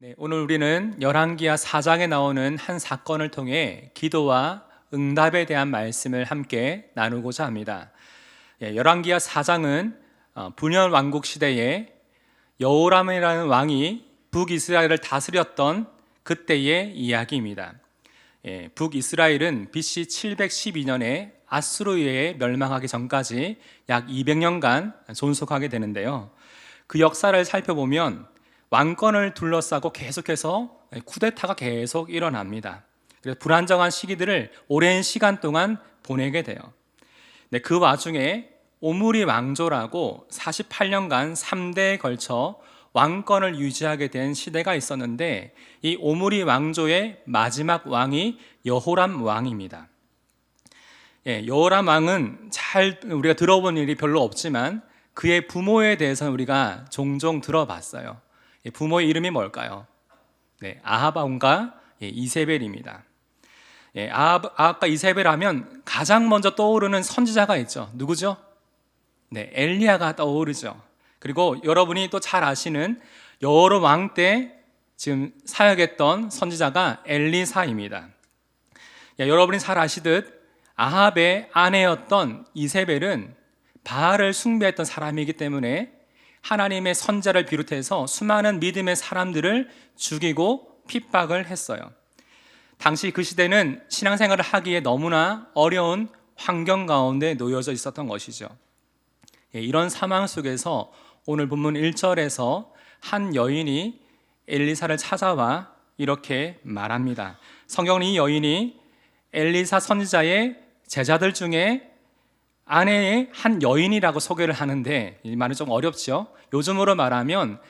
네, 오늘 우리는 열왕기하 4장에 나오는 한 사건을 통해 기도와 응답에 대한 말씀을 함께 나누고자 합니다. 열왕기하 4장은 분열 왕국 시대에 여호람이라는 왕이 북이스라엘을 다스렸던 그때의 이야기입니다. 북이스라엘은 BC 712년에 아수르에 멸망하기 전까지 약 200년간 존속하게 되는데요. 그 역사를 살펴보면 왕권을 둘러싸고 계속해서 쿠데타가 계속 일어납니다. 그래서 불안정한 시기들을 오랜 시간 동안 보내게 돼요. 그 와중에 오므리 왕조라고 48년간 3대에 걸쳐 왕권을 유지하게 된 시대가 있었는데, 이 오므리 왕조의 마지막 왕이 여호람 왕입니다. 여호람 왕은 우리가 들어본 일이 별로 없지만 그의 부모에 대해서는 우리가 종종 들어봤어요. 부모의 이름이 뭘까요? 아합 왕과 이세벨입니다. 아합과 이세벨 하면 가장 먼저 떠오르는 선지자가 있죠. 누구죠? 엘리야가 떠오르죠. 그리고 여러분이 또 잘 아시는 여호람 왕 때 지금 사역했던 선지자가 엘리사입니다. 여러분이 잘 아시듯 아합의 아내였던 이세벨은 바알을 숭배했던 사람이기 때문에 하나님의 선자를 비롯해서 수많은 믿음의 사람들을 죽이고 핍박을 했어요. 당시 그 시대는 신앙생활을 하기에 너무나 어려운 환경 가운데 놓여져 있었던 것이죠. 이런 상황 속에서 오늘 본문 1절에서 한 여인이 엘리사를 찾아와 이렇게 말합니다. 성경은 이 여인이 엘리사 선지자의 제자들 중에 아내의 한 여인이라고 소개를 하는데, 이 말은 좀 어렵죠. 요즘으로 말하면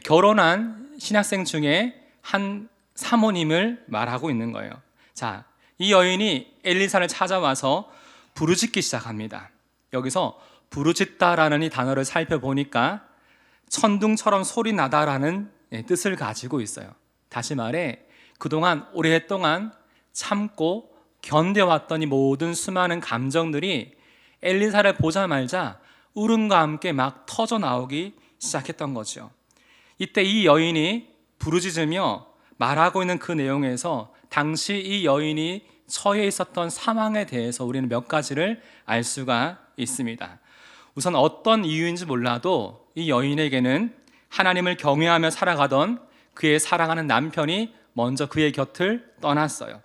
결혼한 신학생 중에 한 사모님을 말하고 있는 거예요. 자, 이 여인이 엘리사를 찾아와서 부르짖기 시작합니다. 여기서 부르짖다라는 이 단어를 살펴보니까 천둥처럼 소리 나다라는 뜻을 가지고 있어요. 다시 말해, 그동안 오랫동안 참고 견뎌왔던 이 모든 수많은 감정들이 엘리사를 보자마자 울음과 함께 막 터져 나오기 시작했던 거죠. 이때 이 여인이 부르짖으며 말하고 있는 그 내용에서 당시 이 여인이 처해 있었던 상황에 대해서 우리는 몇 가지를 알 수가 있습니다. 우선 어떤 이유인지 몰라도 이 여인에게는 하나님을 경외하며 살아가던 그의 사랑하는 남편이 먼저 그의 곁을 떠났어요.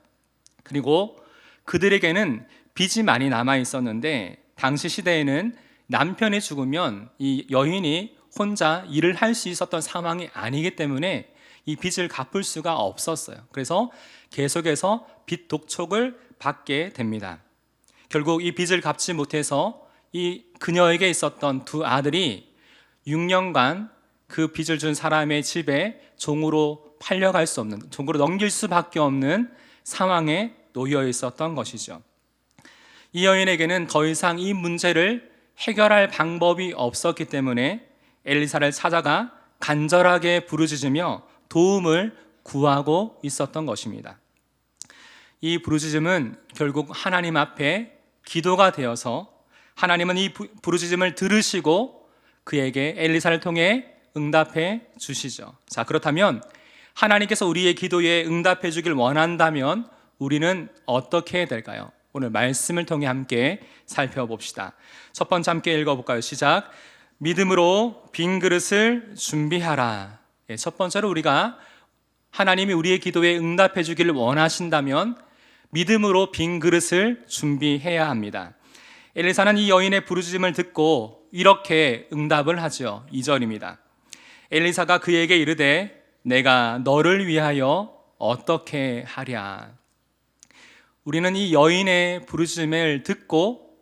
그리고 그들에게는 빚이 많이 남아 있었는데, 당시 시대에는 남편이 죽으면 이 여인이 혼자 일을 할 수 있었던 상황이 아니기 때문에 이 빚을 갚을 수가 없었어요. 그래서 계속해서 빚 독촉을 받게 됩니다. 결국 이 빚을 갚지 못해서 이 그녀에게 있었던 두 아들이 6년간 그 빚을 준 사람의 집에 종으로 팔려갈 수 없는, 종으로 넘길 수밖에 없는 상황에 놓여 있었던 것이죠. 이 여인에게는 더 이상 이 문제를 해결할 방법이 없었기 때문에 엘리사를 찾아가 간절하게 부르짖으며 도움을 구하고 있었던 것입니다. 이 부르짖음은 결국 하나님 앞에 기도가 되어서 하나님은 이 부르짖음을 들으시고 그에게 엘리사를 통해 응답해 주시죠. 자, 그렇다면 하나님께서 우리의 기도에 응답해 주길 원한다면 우리는 어떻게 해야 될까요? 오늘 말씀을 통해 함께 살펴봅시다. 첫 번째 함께 읽어볼까요? 시작. 믿음으로 빈 그릇을 준비하라. 첫 번째로 우리가 하나님이 우리의 기도에 응답해 주기를 원하신다면 믿음으로 빈 그릇을 준비해야 합니다. 엘리사는 이 여인의 부르짖음을 듣고 이렇게 응답을 하죠. 2절입니다. 엘리사가 그에게 이르되 내가 너를 위하여 어떻게 하랴. 우리는 이 여인의 부르짖음을 듣고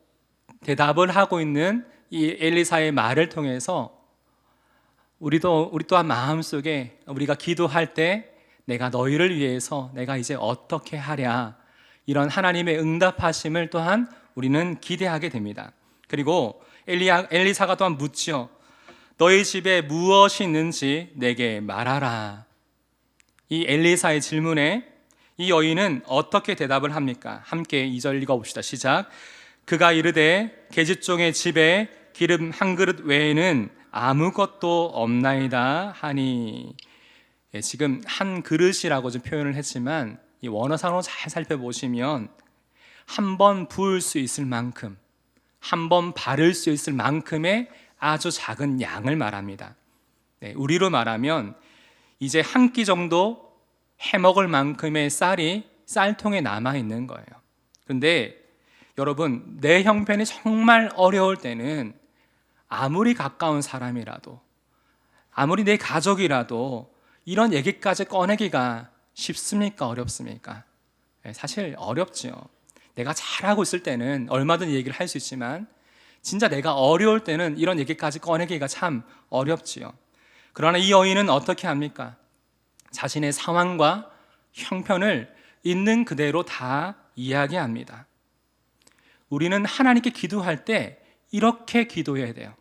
대답을 하고 있는 이 엘리사의 말을 통해서 우리 또한 마음속에 우리가 기도할 때 내가 너희를 위해서 내가 이제 어떻게 하랴, 이런 하나님의 응답하심을 또한 우리는 기대하게 됩니다. 그리고 엘리사가 또한 묻지요. 너희 집에 무엇이 있는지 내게 말하라. 이 엘리사의 질문에 이 여인은 어떻게 대답을 합니까? 함께 2절 읽어봅시다. 시작. 그가 이르되 계집종의 집에 기름 한 그릇 외에는 아무것도 없나이다 하니. 지금 한 그릇이라고 좀 표현을 했지만 이 원어상으로 잘 살펴보시면 한 번 부을 수 있을 만큼, 한 번 바를 수 있을 만큼의 아주 작은 양을 말합니다. 우리로 말하면 이제 한 끼 정도 해먹을 만큼의 쌀이 쌀통에 남아있는 거예요. 그런데 여러분, 내 형편이 정말 어려울 때는 아무리 가까운 사람이라도, 아무리 내 가족이라도 이런 얘기까지 꺼내기가 쉽습니까? 어렵습니까? 사실 어렵죠. 내가 잘하고 있을 때는 얼마든지 얘기를 할 수 있지만 진짜 내가 어려울 때는 이런 얘기까지 꺼내기가 참 어렵지요. 그러나 이 여인은 어떻게 합니까? 자신의 상황과 형편을 있는 그대로 다 이야기합니다. 우리는 하나님께 기도할 때 이렇게 기도해야 돼요.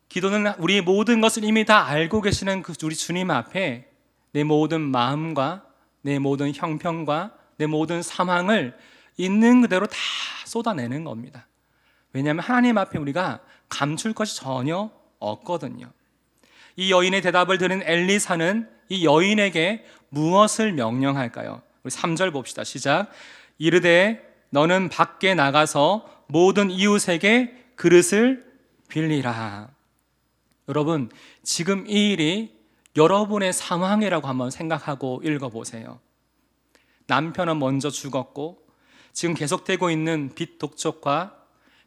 기도는 우리의 모든 것을 이미 다 알고 계시는 그 우리 주님 앞에 내 모든 마음과 내 모든 형편과 내 모든 상황을 있는 그대로 다 쏟아내는 겁니다. 왜냐하면 하나님 앞에 우리가 감출 것이 전혀 없거든요. 이 여인의 대답을 들은 엘리사는 이 여인에게 무엇을 명령할까요? 우리 3절 봅시다. 시작. 이르되 너는 밖에 나가서 모든 이웃에게 그릇을 빌리라. 여러분, 지금 이 일이 여러분의 상황이라고 한번 생각하고 읽어보세요. 남편은 먼저 죽었고 지금 계속되고 있는 빚 독촉과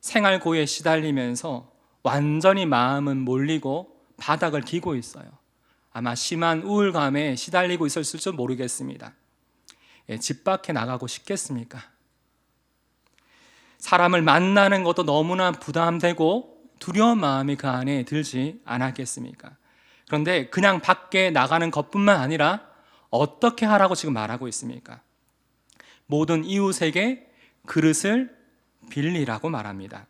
생활고에 시달리면서 완전히 마음은 몰리고 바닥을 기고 있어요. 아마 심한 우울감에 시달리고 있었을지 모르겠습니다. 집 밖에 나가고 싶겠습니까? 사람을 만나는 것도 너무나 부담되고 두려운 마음이 그 안에 들지 않았겠습니까? 그런데 그냥 밖에 나가는 것뿐만 아니라 어떻게 하라고 지금 말하고 있습니까? 모든 이웃에게 그릇을 빌리라고 말합니다.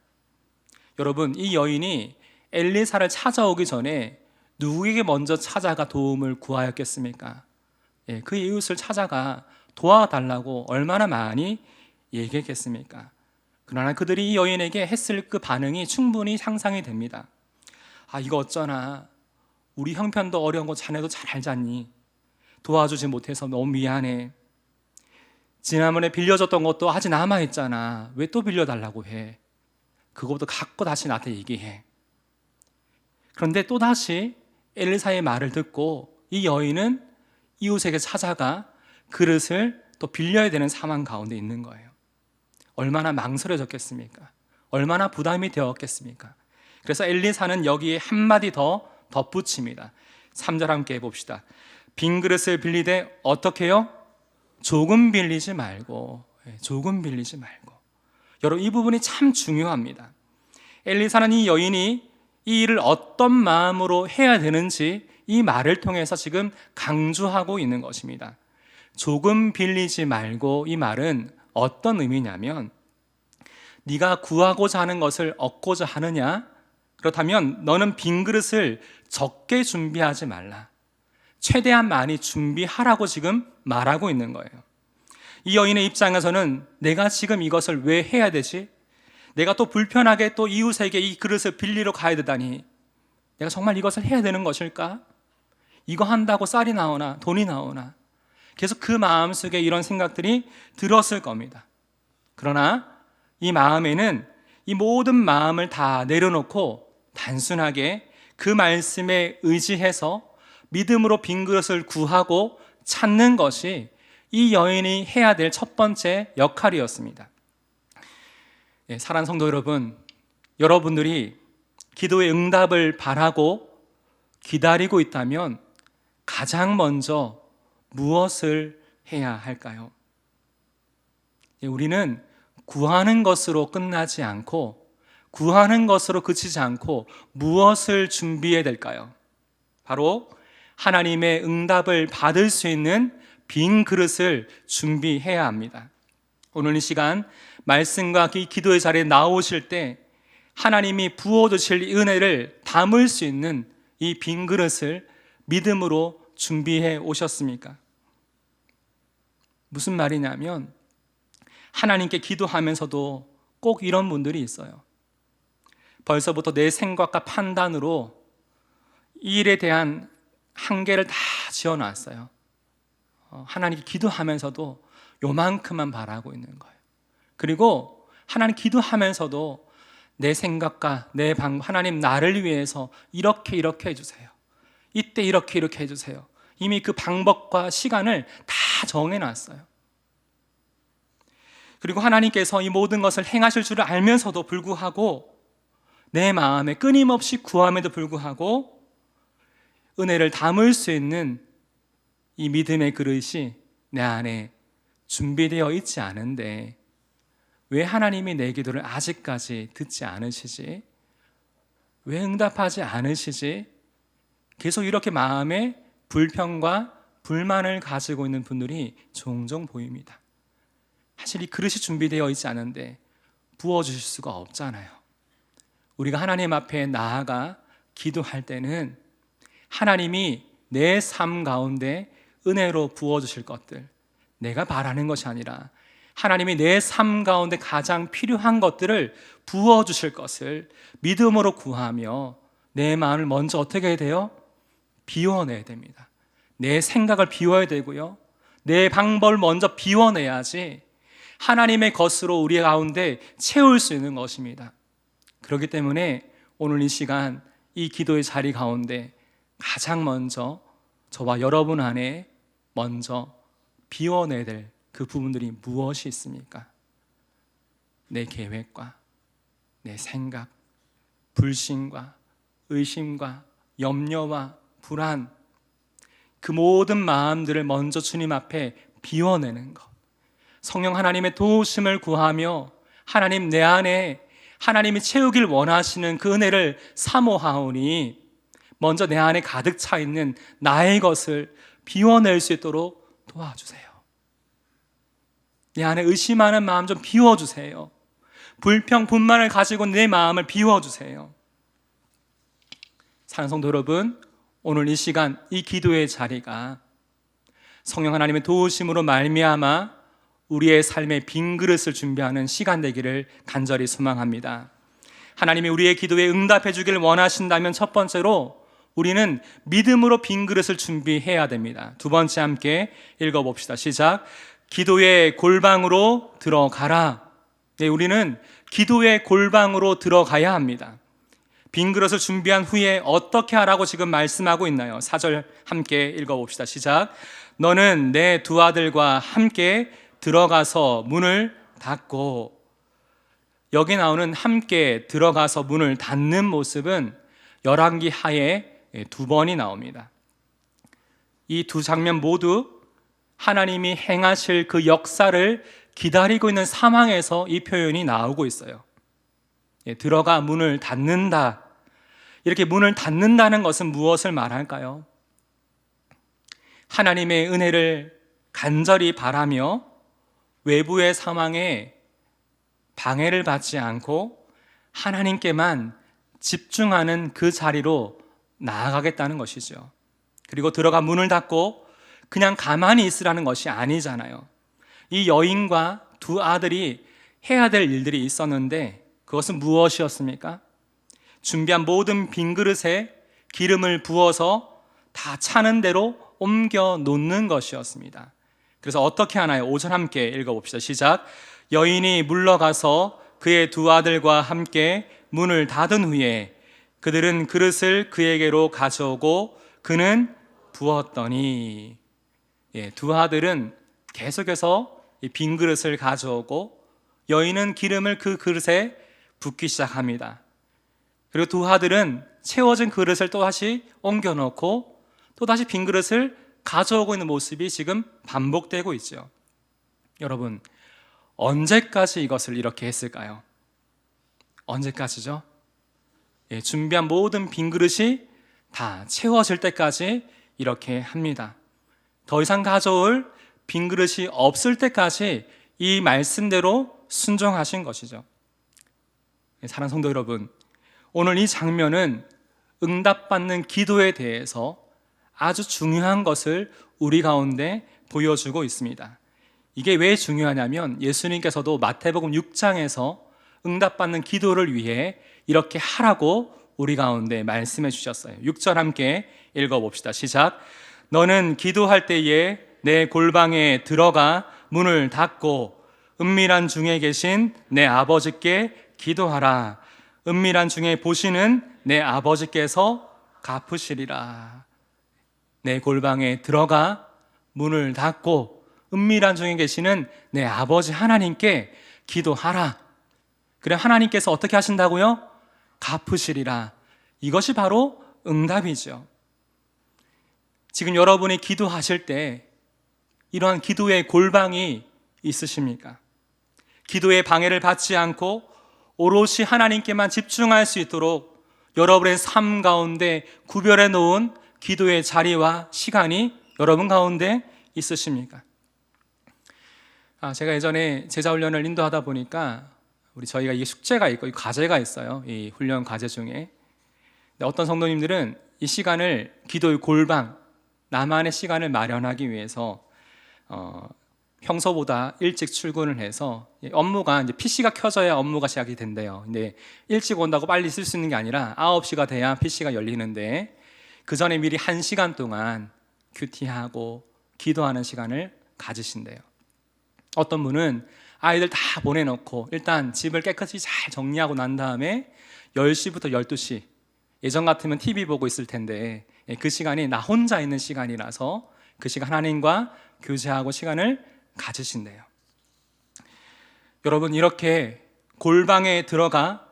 여러분, 이 여인이 엘리사를 찾아오기 전에 누구에게 먼저 찾아가 도움을 구하였겠습니까? 그 이웃을 찾아가 도와달라고 얼마나 많이 얘기했겠습니까? 그러나 그들이 이 여인에게 했을 그 반응이 충분히 상상이 됩니다. 아, 이거 어쩌나, 우리 형편도 어려운 거 자네도 잘 알잖니. 도와주지 못해서 너무 미안해. 지난번에 빌려줬던 것도 아직 남아있잖아. 왜 또 빌려달라고 해? 그것도 갖고 다시 나한테 얘기해. 그런데 또다시 엘리사의 말을 듣고 이 여인은 이웃에게 찾아가 그릇을 또 빌려야 되는 상황 가운데 있는 거예요. 얼마나 망설여졌겠습니까? 얼마나 부담이 되었겠습니까? 그래서 엘리사는 여기에 한마디 더 덧붙입니다. 3절 함께 해봅시다. 빈 그릇을 빌리되 어떻게 해요? 조금 빌리지 말고. 조금 빌리지 말고. 여러분, 이 부분이 참 중요합니다. 엘리사는 이 여인이 이 일을 어떤 마음으로 해야 되는지 이 말을 통해서 지금 강조하고 있는 것입니다. 조금 빌리지 말고, 이 말은 어떤 의미냐면, 네가 구하고자 하는 것을 얻고자 하느냐? 그렇다면 너는 빈 그릇을 적게 준비하지 말라. 최대한 많이 준비하라고 지금 말하고 있는 거예요. 이 여인의 입장에서는 내가 지금 이것을 왜 해야 되지? 내가 또 불편하게 또 이웃에게 이 그릇을 빌리러 가야 되다니, 내가 정말 이것을 해야 되는 것일까? 이거 한다고 쌀이 나오나 돈이 나오나? 계속 그 마음속에 이런 생각들이 들었을 겁니다. 그러나 이 마음에는 이 모든 마음을 다 내려놓고 단순하게 그 말씀에 의지해서 믿음으로 빈 그릇을 구하고 찾는 것이 이 여인이 해야 될 첫 번째 역할이었습니다. 사랑하는 성도 여러분, 여러분들이 기도의 응답을 바라고 기다리고 있다면 가장 먼저 무엇을 해야 할까요? 우리는 구하는 것으로 끝나지 않고, 구하는 것으로 그치지 않고 무엇을 준비해야 될까요? 바로 하나님의 응답을 받을 수 있는 빈 그릇을 준비해야 합니다. 오늘 이 시간 말씀과 기도의 자리에 나오실 때 하나님이 부어주실 은혜를 담을 수 있는 이 빈 그릇을 믿음으로 준비해 오셨습니까? 무슨 말이냐면, 하나님께 기도하면서도 꼭 이런 분들이 있어요. 벌써부터 내 생각과 판단으로 이 일에 대한 한 개를 다 지어놨어요. 하나님께 기도하면서도 요만큼만 바라고 있는 거예요. 그리고 하나님 기도하면서도 내 생각과 내 방법, 하나님 나를 위해서 이렇게 해주세요. 이때 이렇게 해주세요. 이미 그 방법과 시간을 다 정해놨어요. 그리고 하나님께서 이 모든 것을 행하실 줄을 알면서도 불구하고 내 마음에 끊임없이 구함에도 불구하고 은혜를 담을 수 있는 이 믿음의 그릇이 내 안에 준비되어 있지 않은데 왜 하나님이 내 기도를 아직까지 듣지 않으시지? 왜 응답하지 않으시지? 계속 이렇게 마음에 불평과 불만을 가지고 있는 분들이 종종 보입니다. 사실 이 그릇이 준비되어 있지 않은데 부어주실 수가 없잖아요. 우리가 하나님 앞에 나아가 기도할 때는 하나님이 내 삶 가운데 은혜로 부어주실 것들, 내가 바라는 것이 아니라 하나님이 내 삶 가운데 가장 필요한 것들을 부어주실 것을 믿음으로 구하며 내 마음을 먼저 어떻게 해야 돼요? 비워내야 됩니다. 내 생각을 비워야 되고요, 내 방법을 먼저 비워내야지 하나님의 것으로 우리 가운데 채울 수 있는 것입니다. 그렇기 때문에 오늘 이 시간 이 기도의 자리 가운데 가장 먼저 저와 여러분 안에 먼저 비워내야 될 그 부분들이 무엇이 있습니까? 내 계획과 내 생각, 불신과 의심과 염려와 불안, 그 모든 마음들을 먼저 주님 앞에 비워내는 것. 성령 하나님의 도우심을 구하며 하나님 내 안에 하나님이 채우길 원하시는 그 은혜를 사모하오니 먼저 내 안에 가득 차 있는 나의 것을 비워낼 수 있도록 도와주세요. 내 안에 의심하는 마음 좀 비워주세요. 불평, 분만을 가지고 내 마음을 비워주세요. 사랑하는 성도 여러분, 오늘 이 시간 이 기도의 자리가 성령 하나님의 도우심으로 말미암아 우리의 삶의 빈 그릇을 준비하는 시간 되기를 간절히 소망합니다. 하나님이 우리의 기도에 응답해 주기를 원하신다면 첫 번째로 우리는 믿음으로 빈 그릇을 준비해야 됩니다. 두 번째 함께 읽어봅시다. 시작. 기도의 골방으로 들어가라. 네, 우리는 기도의 골방으로 들어가야 합니다. 빈 그릇을 준비한 후에 어떻게 하라고 지금 말씀하고 있나요? 4절 함께 읽어봅시다. 시작. 너는 내 두 아들과 함께 들어가서 문을 닫고. 여기 나오는 함께 들어가서 문을 닫는 모습은 열왕기 하에 두 번이 나옵니다. 이 두 장면 모두 하나님이 행하실 그 역사를 기다리고 있는 상황에서 이 표현이 나오고 있어요. 들어가 문을 닫는다. 이렇게 문을 닫는다는 것은 무엇을 말할까요? 하나님의 은혜를 간절히 바라며 외부의 상황에 방해를 받지 않고 하나님께만 집중하는 그 자리로 나아가겠다는 것이죠. 그리고 들어가 문을 닫고 그냥 가만히 있으라는 것이 아니잖아요. 이 여인과 두 아들이 해야 될 일들이 있었는데 그것은 무엇이었습니까? 준비한 모든 빈 그릇에 기름을 부어서 다 차는 대로 옮겨 놓는 것이었습니다. 그래서 어떻게 하나요? 5절 함께 읽어봅시다. 시작. 여인이 물러가서 그의 두 아들과 함께 문을 닫은 후에 그들은 그릇을 그에게로 가져오고 그는 부었더니. 두 아들은 계속해서 빈 그릇을 가져오고 여인은 기름을 그 그릇에 붓기 시작합니다. 그리고 두 아들은 채워진 그릇을 또다시 옮겨놓고 또다시 빈 그릇을 가져오고 있는 모습이 지금 반복되고 있죠. 여러분, 언제까지 이것을 이렇게 했을까요? 언제까지죠? 준비한 모든 빈 그릇이 다 채워질 때까지 이렇게 합니다. 더 이상 가져올 빈 그릇이 없을 때까지 이 말씀대로 순종하신 것이죠. 사랑하는 성도 여러분, 오늘 이 장면은 응답받는 기도에 대해서 아주 중요한 것을 우리 가운데 보여주고 있습니다. 이게 왜 중요하냐면 예수님께서도 마태복음 6장에서 응답받는 기도를 위해 이렇게 하라고 우리 가운데 말씀해 주셨어요. 6절 함께 읽어봅시다. 시작. 너는 기도할 때에 내 골방에 들어가 문을 닫고 은밀한 중에 계신 내 아버지께 기도하라. 은밀한 중에 보시는 내 아버지께서 갚으시리라. 내 골방에 들어가 문을 닫고 은밀한 중에 계시는 내 아버지 하나님께 기도하라. 그래 하나님께서 어떻게 하신다고요? 갚으시리라. 이것이 바로 응답이죠. 지금 여러분이 기도하실 때 이러한 기도의 골방이 있으십니까? 기도의 방해를 받지 않고 오롯이 하나님께만 집중할 수 있도록 여러분의 삶 가운데 구별해 놓은 기도의 자리와 시간이 여러분 가운데 있으십니까? 제가 예전에 제자훈련을 인도하다 보니까 저희가 이게 숙제가 있고 과제가 있어요. 이 훈련 과제 중에. 어떤 성도님들은 이 시간을 기도의 골방, 나만의 시간을 마련하기 위해서 평소보다 일찍 출근을 해서 업무가 이제 PC가 켜져야 업무가 시작이 된대요. 근데 일찍 온다고 빨리 쓸 수 있는 게 아니라 9시가 돼야 PC가 열리는데 그 전에 미리 1시간 동안 큐티하고 기도하는 시간을 가지신대요. 어떤 분은 아이들 다 보내놓고 일단 집을 깨끗이 잘 정리하고 난 다음에 10시부터 12시, 예전 같으면 TV 보고 있을 텐데 그 시간이 나 혼자 있는 시간이라서 그 시간 하나님과 교제하고 시간을 가지신대요. 여러분, 이렇게 골방에 들어가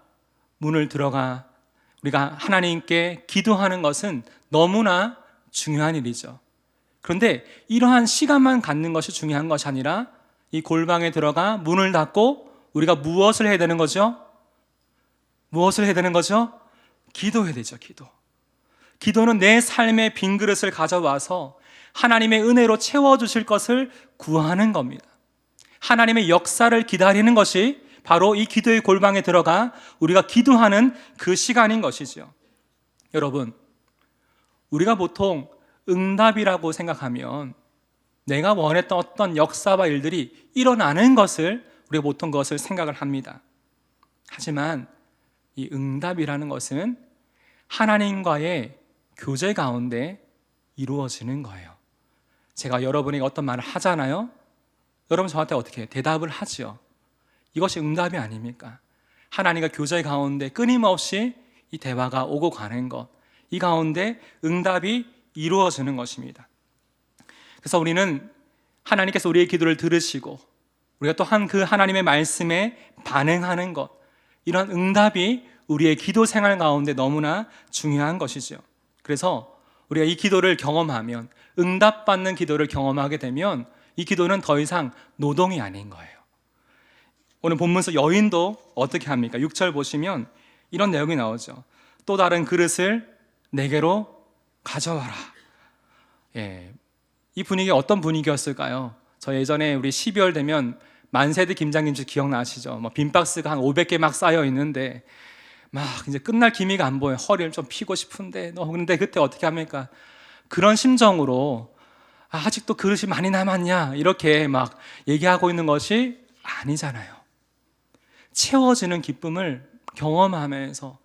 문을 들어가 우리가 하나님께 기도하는 것은 너무나 중요한 일이죠. 그런데 이러한 시간만 갖는 것이 중요한 것이 아니라 이 골방에 들어가 문을 닫고 우리가 무엇을 해야 되는 거죠? 무엇을 해야 되는 거죠? 기도해야 되죠. 기도는 내 삶의 빈 그릇을 가져와서 하나님의 은혜로 채워주실 것을 구하는 겁니다. 하나님의 역사를 기다리는 것이 바로 이 기도의 골방에 들어가 우리가 기도하는 그 시간인 것이죠. 여러분, 우리가 보통 응답이라고 생각하면 내가 원했던 어떤 역사와 일들이 일어나는 것을 우리가 보통 그것을 생각을 합니다. 하지만 이 응답이라는 것은 하나님과의 교제 가운데 이루어지는 거예요. 제가 여러분에게 어떤 말을 하잖아요. 여러분 저한테 어떻게 대답을 하죠. 이것이 응답이 아닙니까? 하나님과 교제 가운데 끊임없이 이 대화가 오고 가는 것, 이 가운데 응답이 이루어지는 것입니다. 그래서 우리는 하나님께서 우리의 기도를 들으시고 우리가 또한 그 하나님의 말씀에 반응하는 것, 이런 응답이 우리의 기도 생활 가운데 너무나 중요한 것이죠. 그래서 우리가 이 기도를 경험하면, 응답받는 기도를 경험하게 되면 이 기도는 더 이상 노동이 아닌 거예요. 오늘 본문에서 여인도 어떻게 합니까? 6절 보시면 이런 내용이 나오죠. 또 다른 그릇을 내게로 가져와라. 이 분위기가 어떤 분위기였을까요? 저 예전에 우리 12월 되면 만세드 김장김치 기억나시죠? 빈박스가 한 500개 막 쌓여 있는데 막 이제 끝날 기미가 안 보여요. 허리를 좀 피고 싶은데 근데 그때 어떻게 합니까? 그런 심정으로 아직도 그릇이 많이 남았냐 이렇게 막 얘기하고 있는 것이 아니잖아요. 채워지는 기쁨을 경험하면서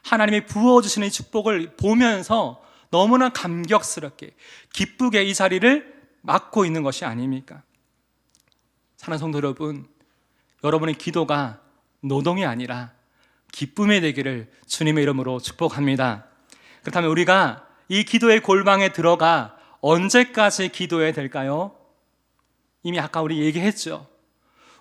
하나님이 부어주시는 이 축복을 보면서 너무나 감격스럽게 기쁘게 이 자리를 맡고 있는 것이 아닙니까? 사랑하는 성도 여러분, 여러분의 기도가 노동이 아니라 기쁨이 되기를 주님의 이름으로 축복합니다. 그렇다면 우리가 이 기도의 골방에 들어가 언제까지 기도해야 될까요? 이미 아까 우리 얘기했죠.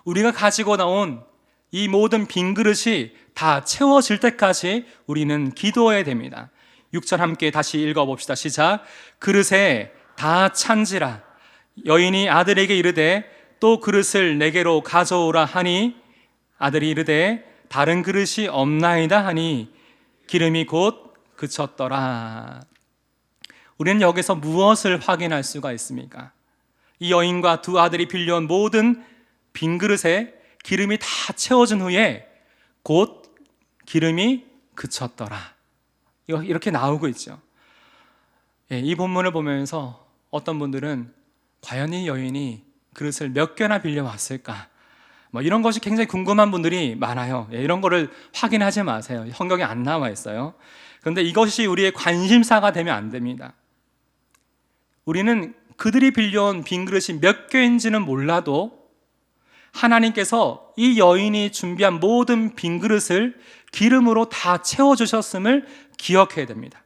우리가 가지고 나온 이 모든 빈 그릇이 다 채워질 때까지 우리는 기도해야 됩니다. 6절 함께 다시 읽어봅시다. 시작. 그릇에 다 찬지라. 여인이 아들에게 이르되 또 그릇을 내게로 가져오라 하니 아들이 이르되 다른 그릇이 없나이다 하니 기름이 곧 그쳤더라. 우리는 여기서 무엇을 확인할 수가 있습니까? 이 여인과 두 아들이 빌려온 모든 빈 그릇에 기름이 다 채워진 후에 곧 기름이 그쳤더라. 이렇게 나오고 있죠. 이 본문을 보면서 어떤 분들은 과연 이 여인이 그릇을 몇 개나 빌려왔을까? 뭐 이런 것이 굉장히 궁금한 분들이 많아요. 이런 거를 확인하지 마세요. 성경에 안 나와 있어요. 그런데 이것이 우리의 관심사가 되면 안 됩니다. 우리는 그들이 빌려온 빈 그릇이 몇 개인지는 몰라도 하나님께서 이 여인이 준비한 모든 빈 그릇을 기름으로 다 채워주셨음을 기억해야 됩니다.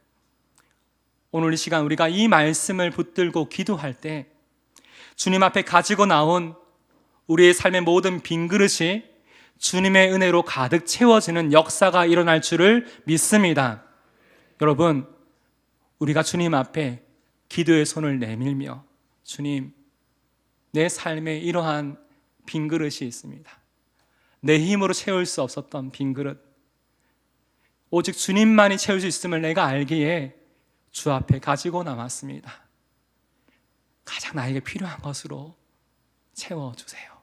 오늘 이 시간 우리가 이 말씀을 붙들고 기도할 때 주님 앞에 가지고 나온 우리의 삶의 모든 빈 그릇이 주님의 은혜로 가득 채워지는 역사가 일어날 줄을 믿습니다. 여러분, 우리가 주님 앞에 기도의 손을 내밀며 주님, 내 삶에 이러한 빈 그릇이 있습니다. 내 힘으로 채울 수 없었던 빈 그릇, 오직 주님만이 채울 수 있음을 내가 알기에 주 앞에 가지고 나왔습니다. 가장 나에게 필요한 것으로 채워주세요.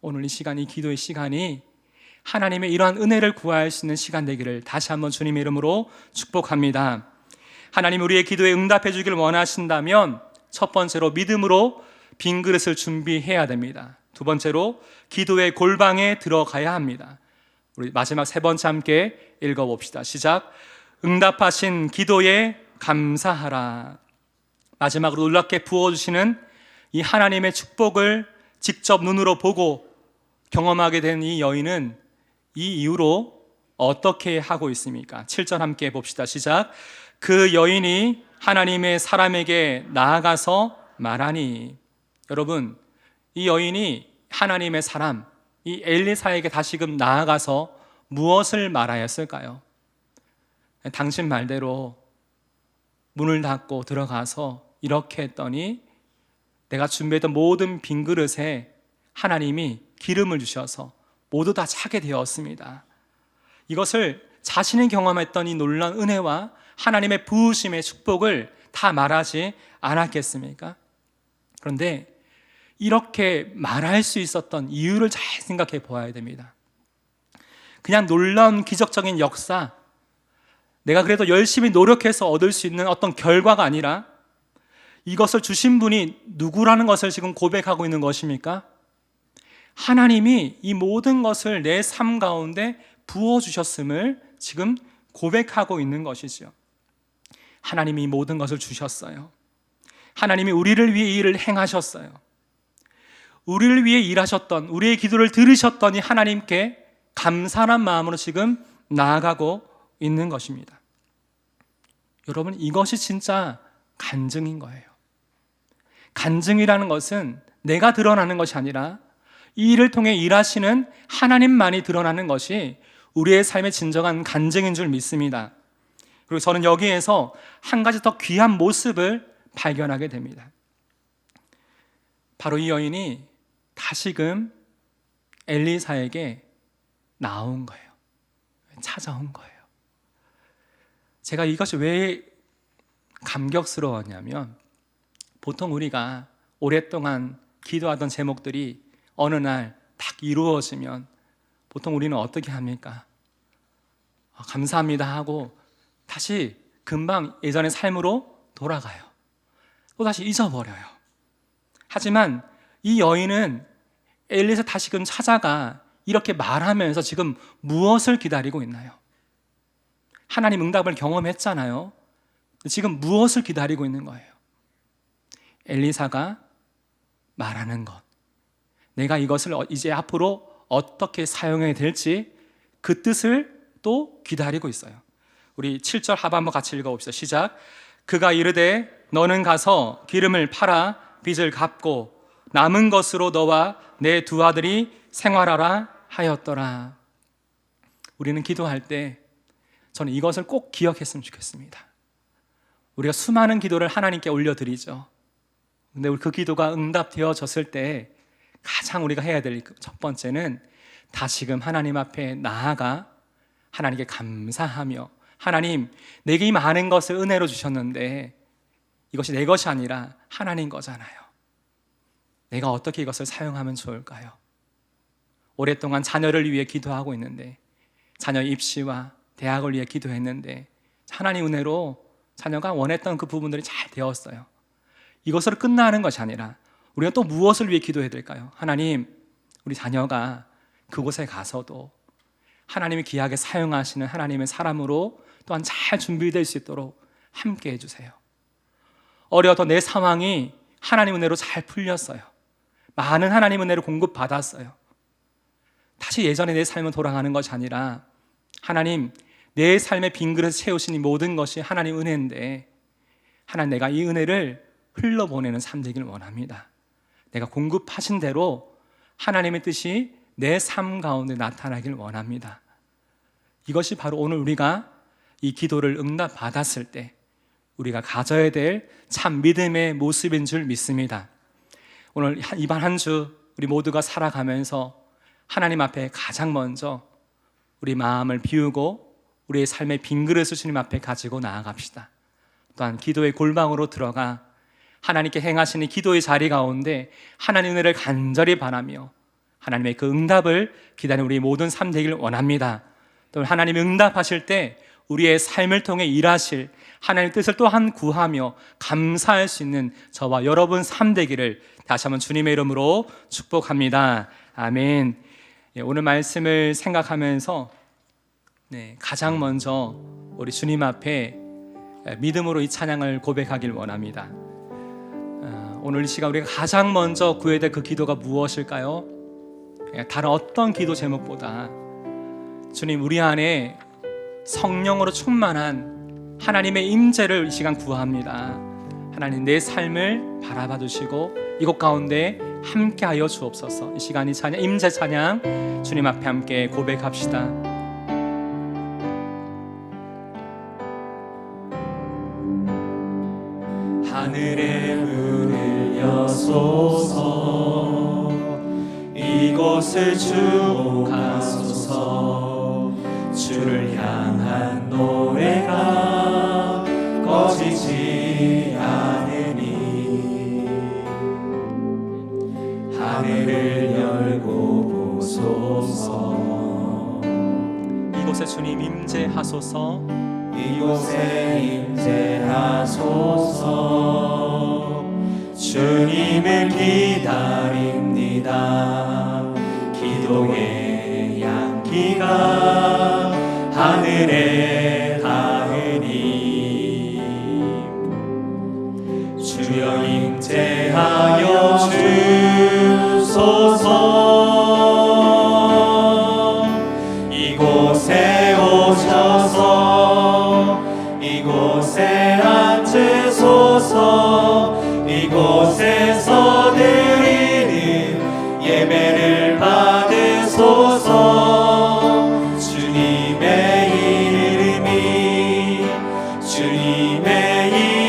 오늘 이 시간, 이 기도의 시간이 하나님의 이러한 은혜를 구할 수 있는 시간 되기를 다시 한번 주님의 이름으로 축복합니다. 하나님, 우리의 기도에 응답해 주기를 원하신다면 첫 번째로 믿음으로 빈 그릇을 준비해야 됩니다. 두 번째로 기도의 골방에 들어가야 합니다. 우리 마지막 세 번째 함께 읽어봅시다. 시작. 응답하신 기도에 감사하라. 마지막으로 놀랍게 부어주시는 이 하나님의 축복을 직접 눈으로 보고 경험하게 된 이 여인은 이 이후로 어떻게 하고 있습니까? 7절 함께 봅시다. 시작. 그 여인이 하나님의 사람에게 나아가서 말하니. 여러분, 이 여인이 하나님의 사람, 이 엘리사에게 다시금 나아가서 무엇을 말하였을까요? 당신 말대로 문을 닫고 들어가서 이렇게 했더니 내가 준비했던 모든 빈 그릇에 하나님이 기름을 주셔서 모두 다 차게 되었습니다. 이것을 자신이 경험했던 이 놀라운 은혜와 하나님의 부으심의 축복을 다 말하지 않았겠습니까? 그런데 이렇게 말할 수 있었던 이유를 잘 생각해 보아야 됩니다. 그냥 놀라운 기적적인 역사, 내가 그래도 열심히 노력해서 얻을 수 있는 어떤 결과가 아니라 이것을 주신 분이 누구라는 것을 지금 고백하고 있는 것입니까? 하나님이 이 모든 것을 내 삶 가운데 부어주셨음을 지금 고백하고 있는 것이죠. 하나님이 이 모든 것을 주셨어요. 하나님이 우리를 위해 이 일을 행하셨어요. 우리를 위해 일하셨던, 우리의 기도를 들으셨더니 하나님께 감사한 마음으로 지금 나아가고 있는 것입니다. 여러분, 이것이 진짜 간증인 거예요. 간증이라는 것은 내가 드러나는 것이 아니라 이 일을 통해 일하시는 하나님만이 드러나는 것이 우리의 삶의 진정한 간증인 줄 믿습니다. 그리고 저는 여기에서 한 가지 더 귀한 모습을 발견하게 됩니다. 바로 이 여인이 다시금 엘리사에게 나온 거예요. 찾아온 거예요. 제가 이것이 왜 감격스러웠냐면, 보통 우리가 오랫동안 기도하던 제목들이 어느 날 딱 이루어지면 보통 우리는 어떻게 합니까? 감사합니다 하고 다시 금방 예전의 삶으로 돌아가요. 또 다시 잊어버려요. 하지만 이 여인은 엘리사 다시금 찾아가 이렇게 말하면서 지금 무엇을 기다리고 있나요? 하나님 응답을 경험했잖아요. 지금 무엇을 기다리고 있는 거예요? 엘리사가 말하는 것, 내가 이것을 이제 앞으로 어떻게 사용해야 될지 그 뜻을 또 기다리고 있어요. 우리 7절 하반부 같이 읽어봅시다. 시작. 그가 이르되 너는 가서 기름을 팔아 빚을 갚고 남은 것으로 너와 내 두 아들이 생활하라 하였더라. 우리는 기도할 때 저는 이것을 꼭 기억했으면 좋겠습니다. 우리가 수많은 기도를 하나님께 올려드리죠. 근데 우리 그 기도가 응답되어졌을 때 가장 우리가 해야 될 첫 번째는 다시금 하나님 앞에 나아가 하나님께 감사하며, 하나님, 내게 이 많은 것을 은혜로 주셨는데 이것이 내 것이 아니라 하나님 거잖아요. 내가 어떻게 이것을 사용하면 좋을까요? 오랫동안 자녀를 위해 기도하고 있는데, 자녀 입시와 대학을 위해 기도했는데 하나님 은혜로 자녀가 원했던 그 부분들이 잘 되었어요. 이것으로 끝나는 것이 아니라 우리가 또 무엇을 위해 기도해야 될까요? 하나님, 우리 자녀가 그곳에 가서도 하나님이 귀하게 사용하시는 하나님의 사람으로 또한 잘 준비될 수 있도록 함께 해주세요. 어려도 내 상황이 하나님 은혜로 잘 풀렸어요. 많은 하나님 은혜를 공급받았어요. 다시 예전에 내 삶을 돌아가는 것이 아니라 하나님, 내 삶의 빈 그릇을 채우신 이 모든 것이 하나님 은혜인데 하나님, 내가 이 은혜를 흘러보내는 삶 되기를 원합니다. 내가 공급하신 대로 하나님의 뜻이 내 삶 가운데 나타나길 원합니다. 이것이 바로 오늘 우리가 이 기도를 응답받았을 때 우리가 가져야 될 참 믿음의 모습인 줄 믿습니다. 오늘 이번 한 주 우리 모두가 살아가면서 하나님 앞에 가장 먼저 우리 마음을 비우고 우리의 삶의 빈 그릇을 주님 앞에 가지고 나아갑시다. 또한 기도의 골방으로 들어가 하나님께 행하시는 기도의 자리 가운데 하나님의 은혜를 간절히 바라며 하나님의 그 응답을 기다리는 우리 모든 삶 되기를 원합니다. 또 하나님이 응답하실 때 우리의 삶을 통해 일하실 하나님의 뜻을 또한 구하며 감사할 수 있는 저와 여러분 삶 되기를 다시 한번 주님의 이름으로 축복합니다. 아멘. 오늘 말씀을 생각하면서 가장 먼저 우리 주님 앞에 믿음으로 이 찬양을 고백하길 원합니다. 오늘 이 시간 우리가 가장 먼저 구해야 될 그 기도가 무엇일까요? 다른 어떤 기도 제목보다 주님, 우리 안에 성령으로 충만한 하나님의 임재를 이 시간 구합니다. 하나님, 내 삶을 바라봐 주시고 이곳 가운데 함께하여 주옵소서. 이 시간 이 찬양, 임재 찬양 주님 앞에 함께 고백합시다. 하늘의 문을 여소서, 이곳을 주목하소서. 주를 향한 노래가 꺼지지 않으니 하늘을 열고 보소서. 이곳에 주님 임재하소서. 이곳에 임재하소서. 주님을 기다립니다. 기도의 향기가 하늘에 닿으니 주여 임재하여 주소서. 이곳에 오셔서 이곳에 앉으소서. 이곳에서 드리는 예배를 받으소서. 주님의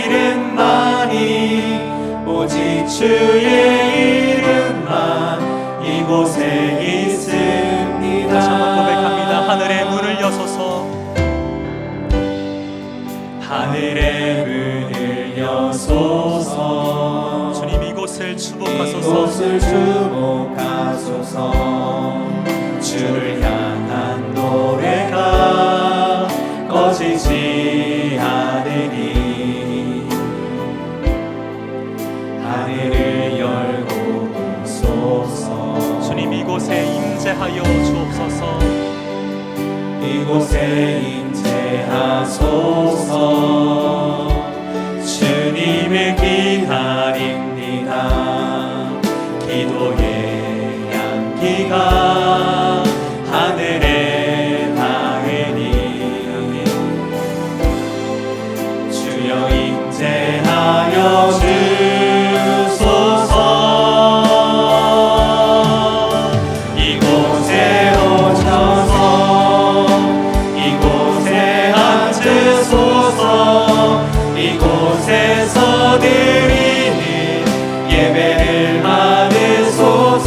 이름만이 오직 주의 이름만 이곳에 있습니다. 다시 한번 고백합니다. 하늘의 문을 여소서. 하늘의 문을 여소서. 주님, 이곳을 주목하소서. 이곳을 주목하소서. 주를 향한 노래가 꺼지지 않으니 하늘을 열고 보소서. 주님, 이곳에 임재하여 주옵소서. 이곳에 임재하소서. 주님을 기다립니다. 기도의 향기가 하늘에 닿으니 주여 임재하여 주소서. 이곳에 오셔서 이곳에 앉으소서. 이곳에서 드리는 예배를 받으소서.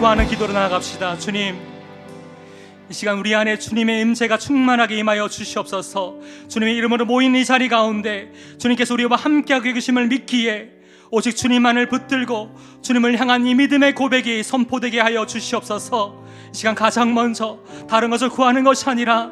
구하는 기도로 나아갑시다. 주님, 이 시간 우리 안에 주님의 임재가 충만하게 임하여 주시옵소서. 주님의 이름으로 모인 이 자리 가운데 주님께서 우리와 함께하고 계심을 믿기에 오직 주님만을 붙들고 주님을 향한 이 믿음의 고백이 선포되게 하여 주시옵소서. 이 시간 가장 먼저 다른 것을 구하는 것이 아니라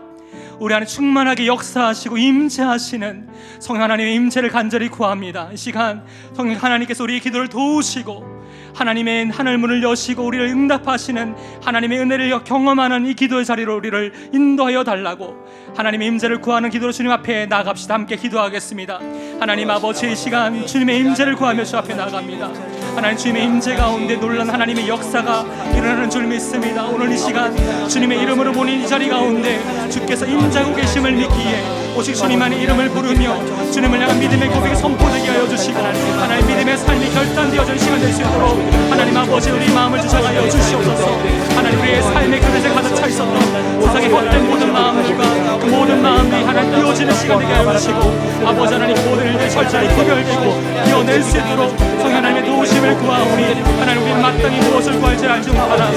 우리 안에 충만하게 역사하시고 임재하시는 성령 하나님의 임재를 간절히 구합니다. 이 시간 성령 하나님께서 우리의 기도를 도우시고 하나님의 하늘문을 여시고 우리를 응답하시는 하나님의 은혜를 경험하는 이 기도의 자리로 우리를 인도하여 달라고 하나님의 임재를 구하는 기도로 주님 앞에 나아갑시다. 함께 기도하겠습니다. 하나님 아버지, 이 시간 주님의 임재를 구하며 주 앞에 나아갑니다. 하나님, 주님의 임재 가운데 놀란 하나님의 역사가 일어나는 줄 믿습니다. 오늘 이 시간 주님의 이름으로 모인 이 자리 가운데 주께서 임재하고 계심을 믿기에 오직 주님만의 이름을 부르며 주님을 향한 믿음의 고백이 선포되게 하여 주시고 하나님 믿음의 삶이 결단되어진 시간 될 수 있도록 하나님 아버지, 우리 마음을 주장하여 주시옵소서. 하나님, 우리의 삶의 그릇에 가득 차 있었던 세상의 헛된 모든 마음들과 그 모든 마음이 하나님 비워지는 시간 되게 하여 주시고 아버지 하나님, 모든 일들이 철저히 구별되고 비워낼 수 있도록 성령 하나님의 도우심을 구하오니 하나님, 우리는 마땅히 무엇을 구할지 알지 못하나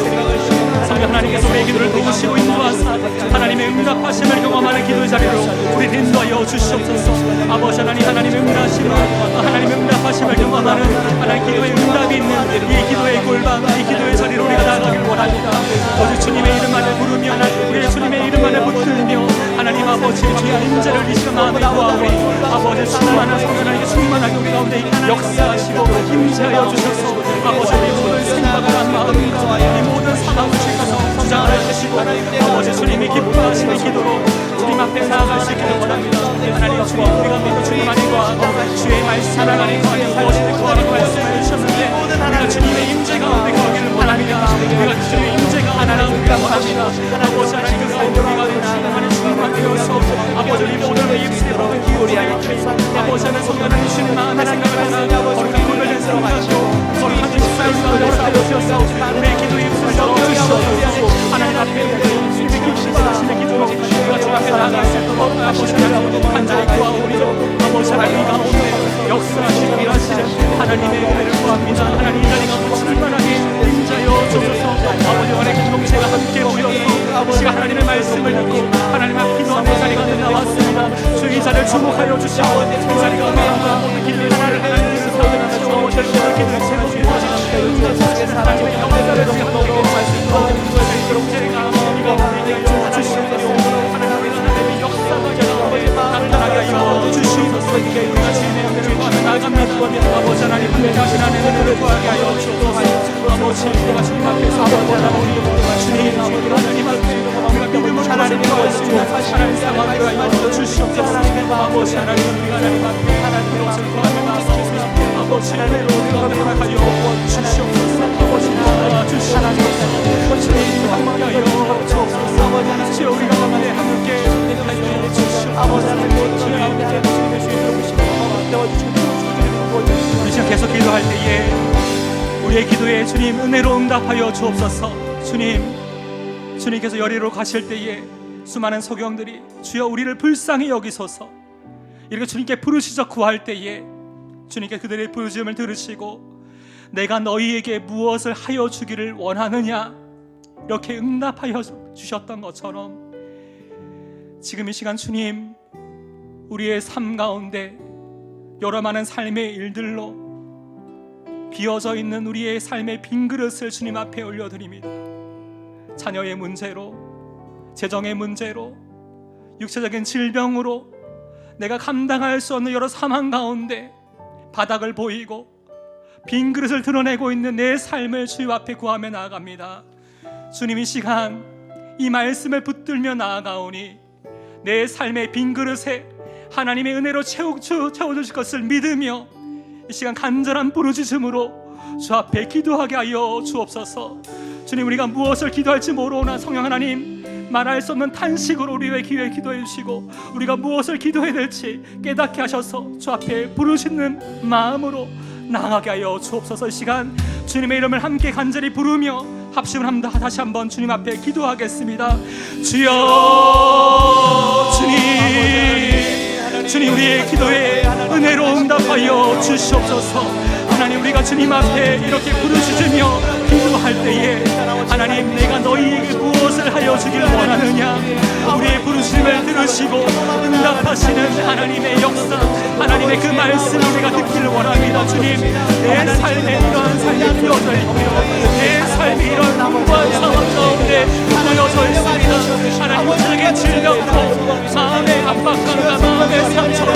성령 하나님께서 우리의 기도를 도우시고 인도하사 하나님의 응답하심을 경험하는 기도의 자리로 우리를 인도하여 주시옵소서. 아버지 하나님, 하나님의 응답하심을 하나님의 응답하심을 경험하는 하나님 기도의 응답이 있는 이 기도의 골반, 이 기도의 자리로 우리가 나아가길 원합니다. 오직 주님의 이름만을 부르며 우리의 주님의 이름만을 붙들며 하나님 아버지, 주의 임재를 이 시간 마음에 구하오니 아버지 충만한 성령 하나님께 충만하게 우리 가운데 역사하시고 임재하여 주셔서 아버지, 우리 모든 생각을 한 마음과 이 모든 상황을 주셔서 주장하여 주시고 아버지, 주님이 기뻐하시는 기도로 주님 앞에 나아갈 수 있기를 원합니다. 하나님, 주님 우리가 믿고 주님 안에 구하고 주의 말씀 안에 구하며 무엇이든 구하라고 말씀해 주셨는데 우리가 주님의 임재 가운데 구하기를 원합니다. 우리가 주님의 임재 가운데 나아가기를 원합니다. 아버지 하나님, 그 가운데 우리가 주님만의 충만되어서 아버지, 이 모든 입술에 모든 기울이 아버지 하나님, 성령 하나님 주님 마음의 생각을 하나 거룩한 구별된 생각도 거룩한 입술을 주셔서 우리의 기도 입술을 넣어주시옵소서. 하나님 앞에 주님의 기도하시는 기도로 우리가 주 앞에 나아갈 수 있도록 아버지 하나님 간절히 구하오니 아버지 하나님 가운데 역사하시고 일하시는 하나님의 은혜를 구합니다. 하나님, 이 자리가 충만하게 임자여 주셔서 아버지 원의 공동체가 함께 모여서 시간 하나님의 말씀을 듣고 하나님 앞 기도하는 자리가 나왔습니다. 주 이 자리를 주목하여 주시고 이 자리가 마음과 모든 길을 하나님을 사랑하시고 모든 길을 제공해 주시고 하나님의 영광을 드리도록 말씀하시고 제가 우리가 우리에게 주시옵소서. 하나님의 역사가 나타나게 하여 주시옵소서. 우리가 주님의 은혜를 구하며 나아갑니다. 아버지 하나님, 하나님 하나님의 은혜를 구하게 하여 주옵소서. 아버지, 우리가 주님 앞에서 아버지 하나님 주님 하나님 앞에 우리가 믿음으로 하나님을 구하시고 하나님 상황을 하여 주시옵소서. 아버지 하나님, 우리가 하나님 앞에 하나님의 것을 구하며 나아가옵니다. 아버지 하나님, 우리가 허락하여 주시옵소서. 아버지 하나님 주시옵소서. 주님 함께 하여 주옵소서. 주여, 우리가 함께 하여 주시옵소서. 아버지 하나님, 주님 함께 주님의 주인으로 오시고 우리 지금 계속 기도할 때에 우리의 기도에 주님 은혜로 응답하여 주옵소서. 주님께서 여리로 가실 때에 수많은 소경들이 주여 우리를 불쌍히 여기소서 이렇게 주님께 부르시자 구할 때에 주님께 그들의 부르짖음을 들으시고 내가 너희에게 무엇을 하여 주기를 원하느냐 이렇게 응답하여 주셨던 것처럼 지금 이 시간 주님, 우리의 삶 가운데 여러 많은 삶의 일들로 비어져 있는 우리의 삶의 빈 그릇을 주님 앞에 올려드립니다. 자녀의 문제로, 재정의 문제로, 육체적인 질병으로 내가 감당할 수 없는 여러 상황 가운데 바닥을 보이고 빈 그릇을 드러내고 있는 내 삶을 주님 앞에 구하며 나아갑니다. 주님, 이 시간 이 말씀을 붙들며 나아가오니 내 삶의 빈 그릇에 하나님의 은혜로 채워주실 것을 믿으며 이 시간 간절한 부르짖음으로 주 앞에 기도하게 하여 주옵소서. 주님, 우리가 무엇을 기도할지 모르오나 성령 하나님 말할 수 없는 탄식으로 우리의 귀에 기도해 주시고 우리가 무엇을 기도해야 될지 깨닫게 하셔서 주 앞에 부르짖는 마음으로 나아가게 하여 주옵소서. 이 시간 주님의 이름을 함께 간절히 부르며 합심을 합니다. 다시 한번 주님 앞에 기도하겠습니다. 주여, 주님 우리의 기도에 은혜로 응답하여 주시옵소서. 하나님, 우리가 주님 앞에 이렇게 부르짖으며 기도할 때에 하나님 내가 너희에게 무엇을 하여 주길 원하느냐, 우리의 부르심을 들으시고 응답하시는 하나님의 역사, 하나님의 그 말씀을 우리가 듣기를 원합니다. 주님, 내 삶에 이러한 삶이 비어져 있고요, 내 삶이 이런 공부한 상황 가운데 놓여져 있습니다. 하나님, 우리에게 질병으로 마음의 압박감과 마음의 상처로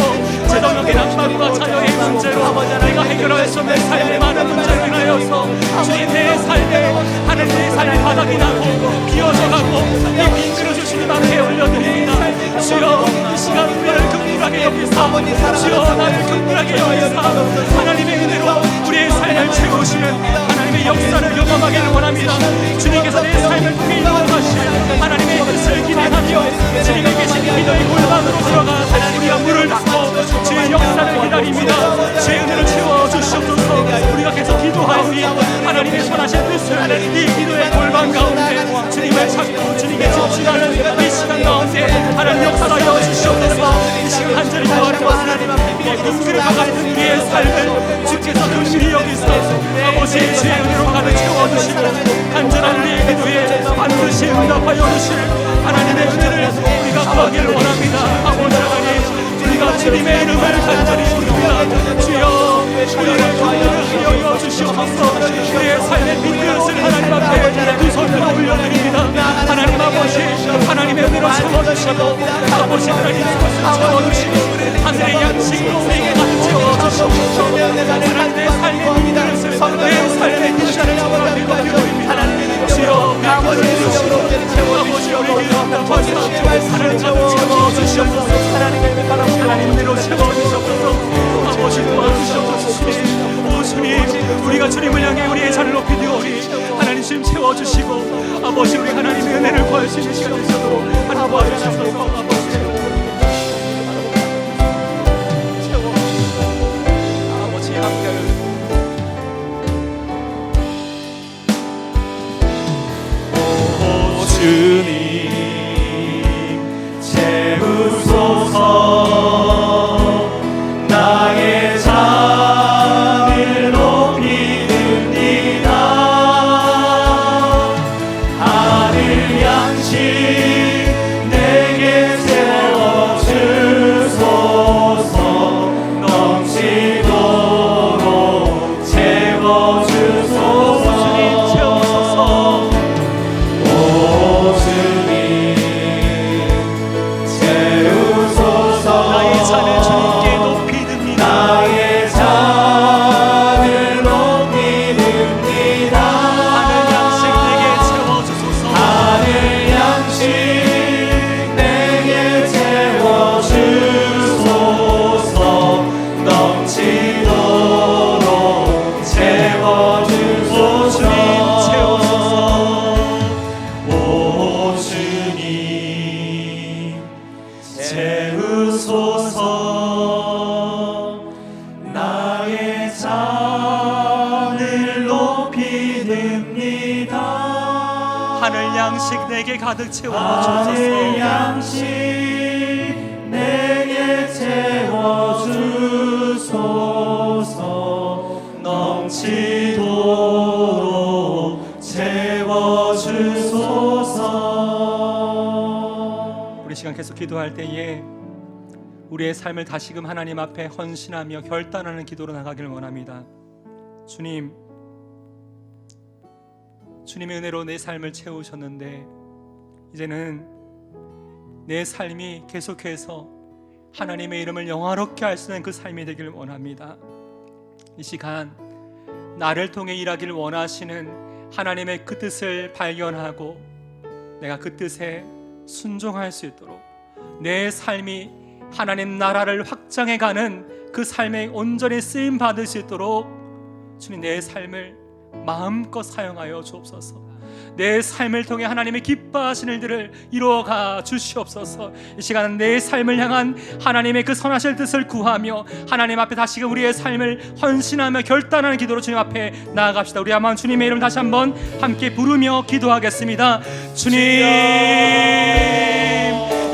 제도적인 압박과 자녀의 문제로 내가 해결할 수 없는 삶의 많은 문제로 인하여서 주님, 내 삶에 하나님, 내 삶의 바닥이 나고 비어져가고 이 빈그릇 주님 앞에 올려드립니다. 주여, 이 시간 우리를 긍휼하게 여기사, 주여 나를 긍휼하게 여기사 하나님의 은혜로 우리의 삶을 채우시는 하나님의 역사를 경험하기를 원합니다. 주님께서 내 삶을 통해 이루어가실 하나님의 뜻을 기대하며 주님의 계신 기도의 골방으로 들어가 우리가 물을 닦고 주의 역사를 기다립니다. 주의 은혜를 채워주시옵소서. 우리가 계속 기도하오니 하나님의 선하신 뜻을 이 기도의 골방 가운데 주님을 찾고 주님의 집중하는 이 시간 가운데 하나님 역사하여 주시옵소서. 이 시간 간절히 구하는 하나님, 우리의 꿈그릇과 같은 우리의 삶을 주께서 긍휼히 여기서 아버지 주의 은혜로 가득 채워주시고 간절한 우리의 기도에 반드시 응답하여 주실 하나님의 은혜를 우리가 구하기를 원합니다. 아버지 하나님, 우리가 주님의 이름을 간절히 부릅니다. 주여, 우리를 긍휼히 여겨 주시옵소서. 우리의 삶의 빈그릇을 하나님 앞에 두 손으로 올려드립니다. 하나님 아버지, 하나님의 은혜로 채워주시고 아버지 하나님 채워주시고 하늘의 양식으로 우리에게 가득 채워주시옵소서. 하나님, 내 삶의 빈그릇을, 내 삶의 빈잔을 채워드리고 기도입니다. 주여, 아버지 아버지 우리에게 응답하사 하나님 가득 채워주시옵소서. 하나님 은혜로 채워주시옵소서. 아버지 도와주시옵소서. 오 주님, 우리가 주님을 향해 우리의 잔을 높이 들오니 하나님 주님 채워주시고 아버지 우리 하나님의 은혜를 구할 수 있는 시간 되셔도 하나님 도와주시옵소서. 아버지 채워주시옵소서. 아버지 함께하여 주님 채우소서. 나의 잔을 높이 듭니다. 하늘 양식 내게 채워주소서. 넘치도록 채워주소서. 주님 채우소서. 나의 잔을 주님께 높이 듭니다. 나의 잔을 높이 듭니다. 하늘 양식 내게 채워주소서. 하늘 양식 내게 채워주소서. 넘치도록 채워주소서. 주님 채우소서. 오 주님 채우소서. 나의 잔을 높이 듭니다. 하늘 양식 내게 가득 하늘 채워주소서. 양식 내게 채워주소서. 넘치도록 채워주소서. 우리 시간 계속 기도할 때에 우리의 삶을 다시금 하나님 앞에 헌신하며 결단하는 기도로 나가기를 원합니다. 주님, 주님의 은혜로 내 삶을 채우셨는데 이제는 내 삶이 계속해서 하나님의 이름을 영화롭게 할 수 있는 그 삶이 되기를 원합니다. 이 시간 나를 통해 일하기를 원하시는 하나님의 그 뜻을 발견하고 내가 그 뜻에 순종할 수 있도록 내 삶이 하나님 나라를 확장해가는 그 삶에 온전히 쓰임 받을 수 있도록 주님 내 삶을 마음껏 사용하여 주옵소서. 내 삶을 통해 하나님의 기뻐하시는 일들을 이루어가 주시옵소서. 이 시간은 내 삶을 향한 하나님의 그 선하실 뜻을 구하며 하나님 앞에 다시금 우리의 삶을 헌신하며 결단하는 기도로 주님 앞에 나아갑시다. 우리 한번 주님의 이름 다시 한번 함께 부르며 기도하겠습니다. 주님,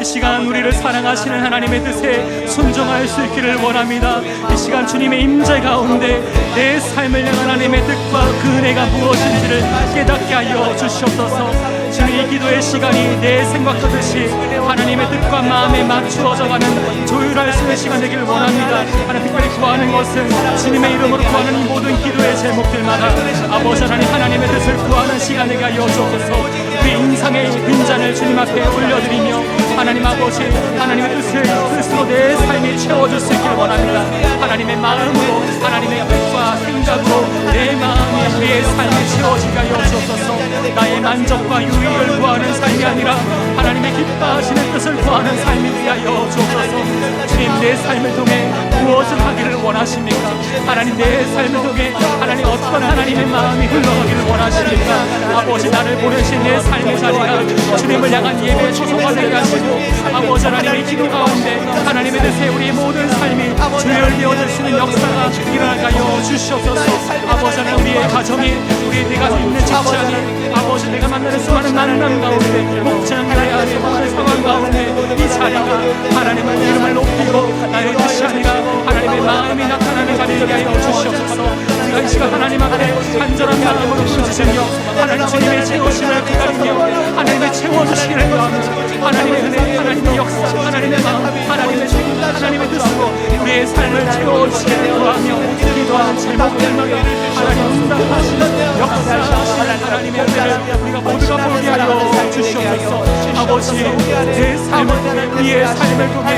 이 시간 우리를 사랑하시는 하나님의 뜻에 순종할 수 있기를 원합니다. 이 시간 주님의 임재 가운데 내 삶을 향한 하나님의 뜻과 그 은혜가 무엇인지를 깨닫게 하여 주시옵소서. 지금 이 기도의 시간이 내 생각과 뜻이 하나님의 뜻과 마음에 맞추어져가는 조율할 수 있는 시간 되기를 원합니다. 하나님 특별히 구하는 것은 주님의 이름으로 구하는 이 모든 기도의 제목들마다 아버지 하나님 하나님의 뜻을 구하는 시간 되게 하여 주옵소서. 우리 인상의 빈잔을 주님 앞에 올려드리며 하나님 아버지 하나님의 뜻으로 내 삶이 채워질 수 있기를 원합니다. 하나님의 마음으로 하나님의 뜻과 생각으로 내 마음이 우리의 삶이 채워지게 하여 주옵소서. 나의 만족과 유익을 구하는 삶이 아니라 하나님의 기뻐하시는 뜻을 구하는 삶이 되게 하여 주옵소서. 주님 내 삶을 통해 무엇을 하기를 원하십니까? 하나님 내 삶을 통해 하나님 어떤 하나님의 마음이 흘러가기를 원하십니까? 아버지 나를 보내신 내 삶의 자리가 주님을 향한 예배의 초소가 되게 하시고 아버지 하나님의 기도 가운데 하나님의 뜻에 우리 모든 삶이 주열되어질 수 있는 역사가 일어나게 하여 주시옵소서. 아버지 하나님 우리의 가정이 우리 내가 있는 직장이 아버지 내가 만나는 수많은 만남 가운데 목장 교회 안에 모든 상황 가운데 이 자리가 하나님의 이름을 높이고 나의 뜻이 아니라 하나님의 마음이 나타나는 자리 되게 하여 주시옵소서. 우리가 이 시간 하나님 앞에 간절한 마음으로 부르짖으며 하나님 주님의 채우심을 기다리며 하나님의 채워주시기를 구하며 하나님의 은혜 하나님의 역사 하나님의 마음 하나님의 생각 하나님의 뜻으로 우리의 삶을 채워주시기를 구하며 기도하는 제목들마다 하나님 응답하시는 역사하시는 하나님의 은혜를 우리가 모두가 보게 하여 주시옵소서. 아버지 내 삶을 통해 우리의 삶을 통해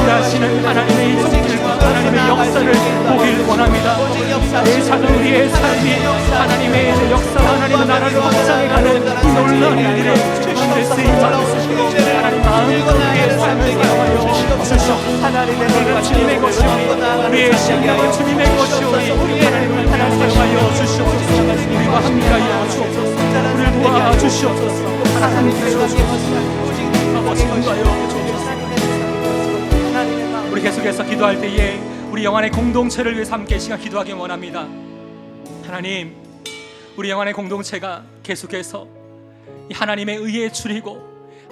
일하시는 하나님의 인성들과 하나님의 역사를 보기를 원합니다. 내 작은 우리의 삶이 하나님의 역사와 하나님의 나라를 확장해가는 이 놀라운 일들의 가운데 쓰임받을 수 있고 하나님 마음껏 우리의 삶을 살아가여 주시옵소서. 하나님의 은혜는 주님의 것이오니 우리의 신앙은 주님의 것이오니 하나님을 사랑하여 주시옵소서. 우리와 함께하여 주옵소서. 우리를 도와주시옵소서. 하나님 주옵소서. 아버지 감사하여 주옵소서. 우리 계속해서 기도할 때에 우리 영안의 공동체를 위해서 함께 시간 기도하기 원합니다. 하나님 우리 영안의 공동체가 계속해서 이 하나님의 의에 줄이고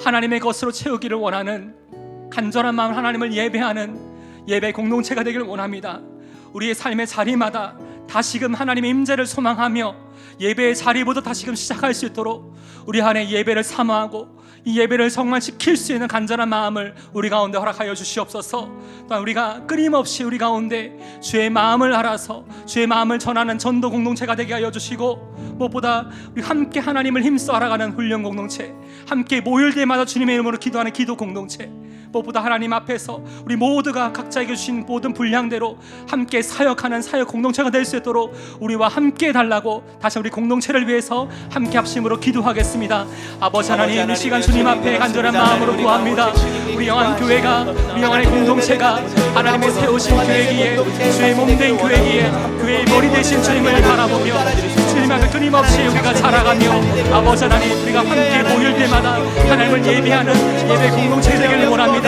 하나님의 것으로 채우기를 원하는 간절한 마음 하나님을 예배하는 예배 공동체가 되기를 원합니다. 우리의 삶의 자리마다 다시금 하나님의 임재를 소망하며 예배의 자리부터 다시금 시작할 수 있도록 우리 안에 예배를 사모하고 이 예배를 정말 지킬 수 있는 간절한 마음을 우리 가운데 허락하여 주시옵소서. 또한 우리가 끊임없이 우리 가운데 주의 마음을 알아서 주의 마음을 전하는 전도 공동체가 되게 하여 주시고 무엇보다 우리 함께 하나님을 힘써 알아가는 훈련 공동체, 함께 모일 때마다 주님의 이름으로 기도하는 기도 공동체, 무엇보다 하나님 앞에서 우리 모두가 각자에게 주신 모든 분량대로 함께 사역하는 사역 공동체가 될 수 있도록 우리와 함께 해달라고 다시 우리 공동체를 위해서 함께 합심으로 기도하겠습니다. 아버지 하나님 이 시간 주님 앞에 간절한 마음으로 구합니다. 우리 영안교회가 우리 영안의 공동체가 하나님의 세우신 교회기에 주의 몸된 교회기에 교회의 머리 되신 주님을 바라보며 주님 앞에 끊임없이 우리가 자라가며 아버지 하나님 우리가 함께 모일 때마다 하나님을 예배하는 예배 공동체 되기를 원합니다.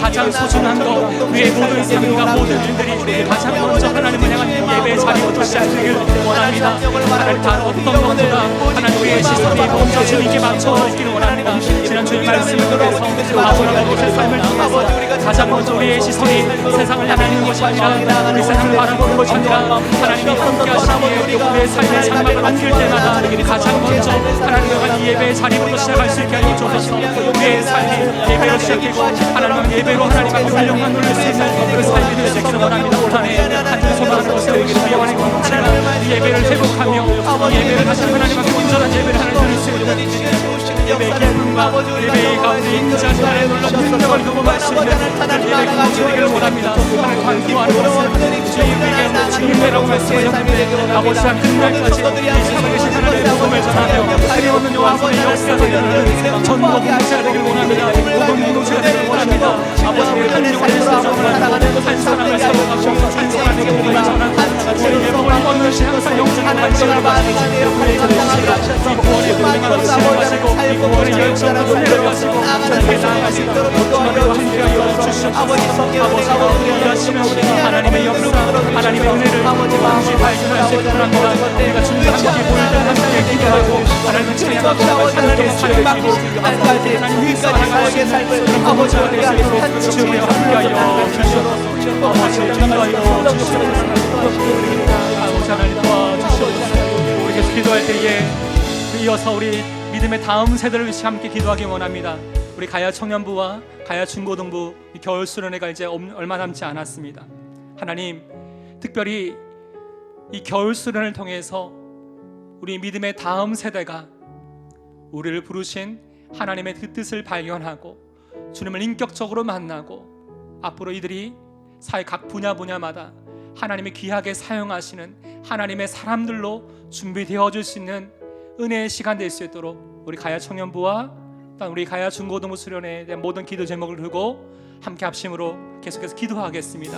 가장 소중한 것 우리의 모든 삶과 모든 일들이 가장 먼저 하나님을 향한 예배의 자리부터 시작되기를 원합니다. 하나님 단 어떤 것보다 하나님 우리의 시선이 먼저 주님께 맞춰지기를 원합니다. 지난 주의 말씀을 통해서 아버지의 삶을 통해서 가장 먼저 우리의 시선이 세상을 향하는 것이 아니라 우리 세상을 바라보는 것이 아니라 하나님이 함께 하시기에 우리의 삶의 장막을 옮길 때마다 가장 먼저 하나님과 한 예배의 자리부터 시작할 수 있게 하여 주옵소서. 우리의 삶이 예배로 시작되고 하나님은 예배로 하나님 앞에 활용만 누릴 수 있는 그 삶이 될 수 있기를 원합니다. 올한해 하나님의 소망을 세우기 위해 영원의 공동체가 이 예배를 회복하며 이 예배를 다시 하나님 앞에 온전한 예배를 하나님 드릴 수 있는 예배의 기쁨과 예배의 가운데 임재하신 하나님의 놀라운 능력을 경험할 수 있는 예배 공동체 되기를 원합니다. 하나님 관구하는 것은 주님에게 주님이라고 말씀하셨는데 아버지 한 끝날까지 이 살아계신 하나님의 복음을 전하며 끊임없는 요한복음의 역사가 일어나는 전도 공동체가 되기를 원합니다. 복음 공동체가 되기를 원합니다. 아버지의 한영을 전하고 한 사람을 사용하고 한 사람에게 복음을 전하고 주의 예복을 얻는 시 항상 영생한 관심을 가지고 우리의 공동체가 이 구원의 은혜가 넘치게 하시고 이 구원의 열정으로 내려가시고 하나님께 나아갈 수 있도록 주님과 함께하여 주시옵소서. 아버지 일하시는 하나님의 역사, 하나님의 은혜를 반드시 발견할 수 있도록 합니다. 우리가 주님과 함께 보일 때 함께 기도하고 하나님을 찬양하고 하나님의 사역이고 하나님의 살아가시는 아버지가 될 수 있도록 주님과 함께하여 주시옵소서. 아버지 인도하여 주시옵소서. 아버지 하나님 도와주시옵소서. 우리 계속 기도할 때에 이어서 우리 믿음의 다음 세대를 위해 함께 기도하기 원합니다. 우리 가야 청년부와 가야 중고등부 겨울 수련회가 이제 얼마 남지 않았습니다. 하나님, 특별히 이 겨울 수련을 통해서 우리 믿음의 다음 세대가 우리를 부르신 하나님의 그 뜻을 발견하고 주님을 인격적으로 만나고 앞으로 이들이 사회 각 분야마다 하나님의 귀하게 사용하시는 하나님의 사람들로 준비되어질 수 있는 은혜의 시간 될 수 있도록 우리 가야 청년부와 또 우리 가야 중고등부 수련회에 대한 모든 기도 제목을 두고 함께 합심으로 계속해서 기도하겠습니다.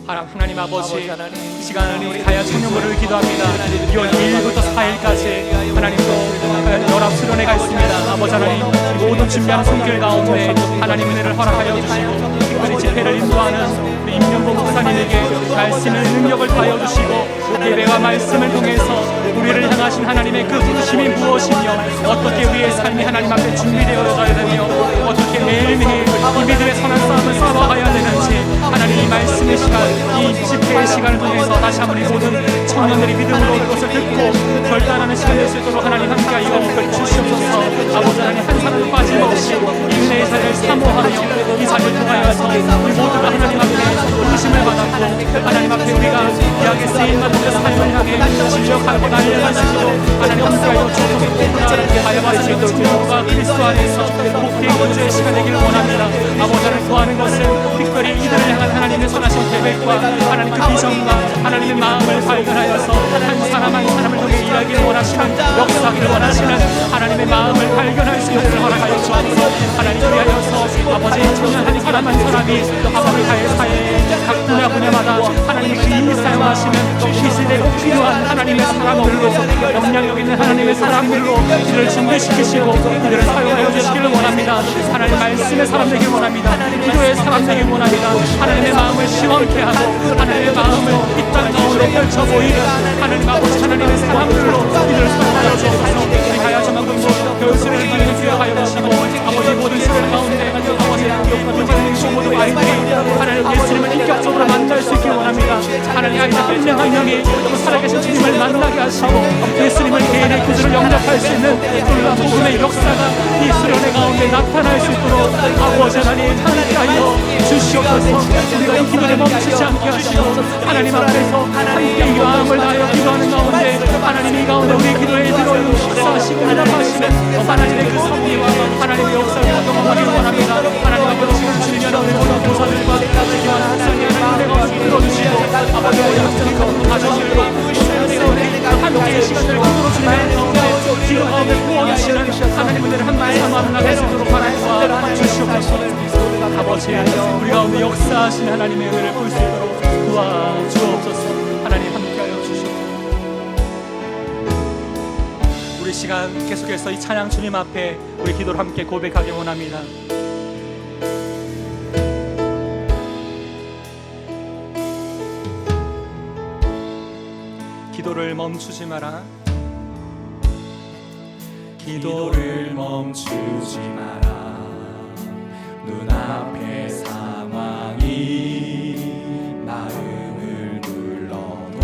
하나님 아버지, 이 시간은 우리 가야 청년부를 기도합니다. 6월 2일부터 4일까지 하나님 또 연합 수련회가 있습니다. 아버지 하나님, 모든 준비하는 손길 가운데 하나님 은혜를 허락하여 주시고 특별히 집회를 인도하는 우리 임명복 목사님에게 말씀의 능력을 더하여 주시고 예배와 말씀을 통해서 우리를 향하신 하나님의 그 부르심이 무엇이며 어떻게 우리의 삶이 하나님 앞에 준비되어져야 되며 어떻게 매일매일 이 믿음의 선한 싸움을 싸워가야 되는지 하나님 이 말씀의 시간, 이 집회의 시간을 통해서 다시 한번 이 모든 청년들이 믿음으로 그것을 듣고 결단하는 시간 될 수 있도록 하나님 함께하여 주시옵소서. 아버지 하나님, 한 사람도 빠짐없이 이 은혜의 자리를 사모하며 이 자리를 통하여서 우리 모두가 하나님 앞에 부르심을 받았고 하나님 앞에 우리가 귀하게 쓰임 받는 삶을 향해 진력하고 날려가시고 하나님 함께하여 주옵소서. 가야바스의 친구가 그리스도 안에서 복된 건조의 시간 되기를 원합니다. 아버지 하나님, 구하는 것은 특별히 이들을 향한 하나님의 선하신 계획과 하나님 그 비전과 하나님의 마음을 발견하여서 한 사람 한 사람을 통해 일하기를 원하시는, 역사하기를 원하시는 하나님의 마음을 발견할 수 있는 허락하여 주옵소서. 하나님 위하여서 아버지 청년 한 사람 한 사람이 아프리카의 사회의 각 분야마다 하나님의 귀히 사용하시는 이 시대에 꼭 필요한 하나님의 사람들로, 영향력 있는 하나님의 사람들로 이들을 준비시키시고 이들을 사용하여 주시기를 원합니다. 하나님 말씀의 사람 되길 원합니다. 기도의 사람 되길 원합니다. 하나님의 마음을 시원케 하고 하나님의 마음을 이 땅 가운데 펼쳐 보이는 하나님 아버지 하나님의 사람들로 이들을 사용하여 주옵소서. 우리 가야 중고등부 교수를 받는 주여하여 주시고 아버지 모든 수련 가운데 아버지 모든 모든 아이들이 하나님 예수님을 인격적으로 만날 수 있길 원합니다. 하나님 아이들 한 명 한 명이 살아계신 주님을 만나게 하시고 예수님을 개인의 구주를 영접할 수 있는 놀라운 복음의 역사가 이 수련회 가운데 나타날 수 있도록 아버지 하나님 함께하여 주시옵소서. 우리가 이 기도를 멈추지 않게 하시고 하나님 앞에서 함께 마음을 다하여 기도하는 가운데 하나님 이 가운데 우리 기도에 들어 역사하시고 응답하시는 하나님의 그 섭리와 하나님의 역사를 경험하기를 원합니다. 하나님 아버지, 지금 주님의 우리 모든 교사들과 기도하는 목사님 하나님 은혜가 없이 들어주시고 아버지 우리 학생과 가정들과 함께의 시간들을 기도로 주님의 가운데 기도 가운데 부어주시는 하나님 은혜를 한마디 삼아나갈 수 있도록 하나님 주시옵소서. 아버지, 우리 가운데 역사하신 하나님의 은혜를 볼 수 있도록 도와주옵소서. 하나님 함께하여 주시옵소서. 우리 시간 계속해서 이 찬양 주님 앞에 우리 기도를 함께 고백하기 원합니다. 기도를 멈추지 마라. 기도를 멈추지 마라. 눈앞의 상황이 마음을 눌러도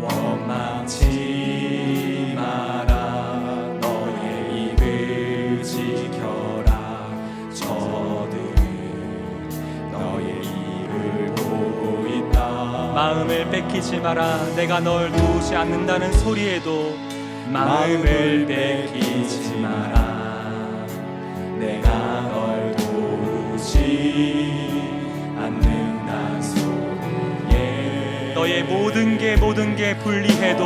원망치 마라. 너의 입을 지켜라. 저들은 너의 입을 보고 있다. 마음을 뺏기지 마라. 내가 널 두지 않는다는 소리에도 마음을 뺏기지 마라. 내가 널 도우지 않는다는 소리에 너의 모든 게 불리해도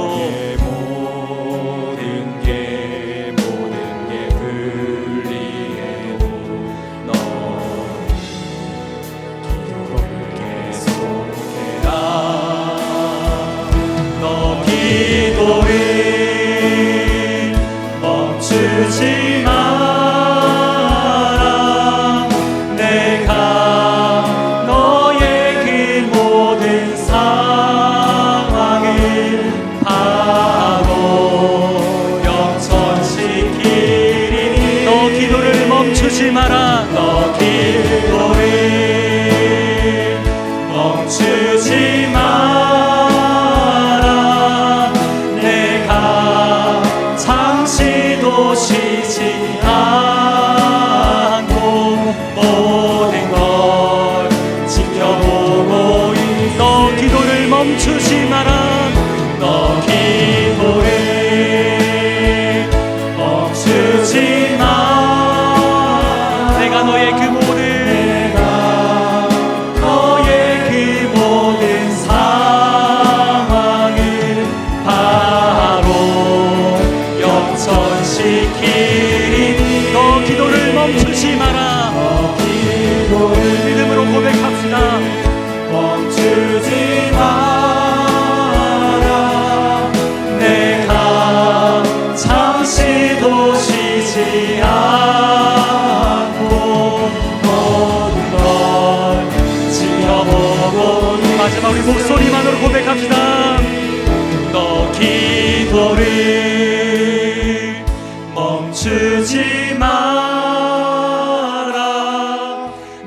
모든 게 불리해도 너 기도를 계속해라. 너 기도를 마라. 너 기도를 멈추지 마라. 내가 잠시도 쉬지 않고 모든 걸 지켜보고 있으니 너 기도를 멈추지 마라. 너 기도를 멈추지 마. 내가 너의 그 모든 내가 너의 그 모든 상황을 바로 역전시키니 너 기도를 멈추지 마라. 너 기도를 믿음으로 고백합시다. 멈추지 마라. 내가 잠시도 쉬지 않고 모든 걸 지켜보고 마지막 우리 목소리만으로 고백합시다. 너 기도를 멈추지 마라.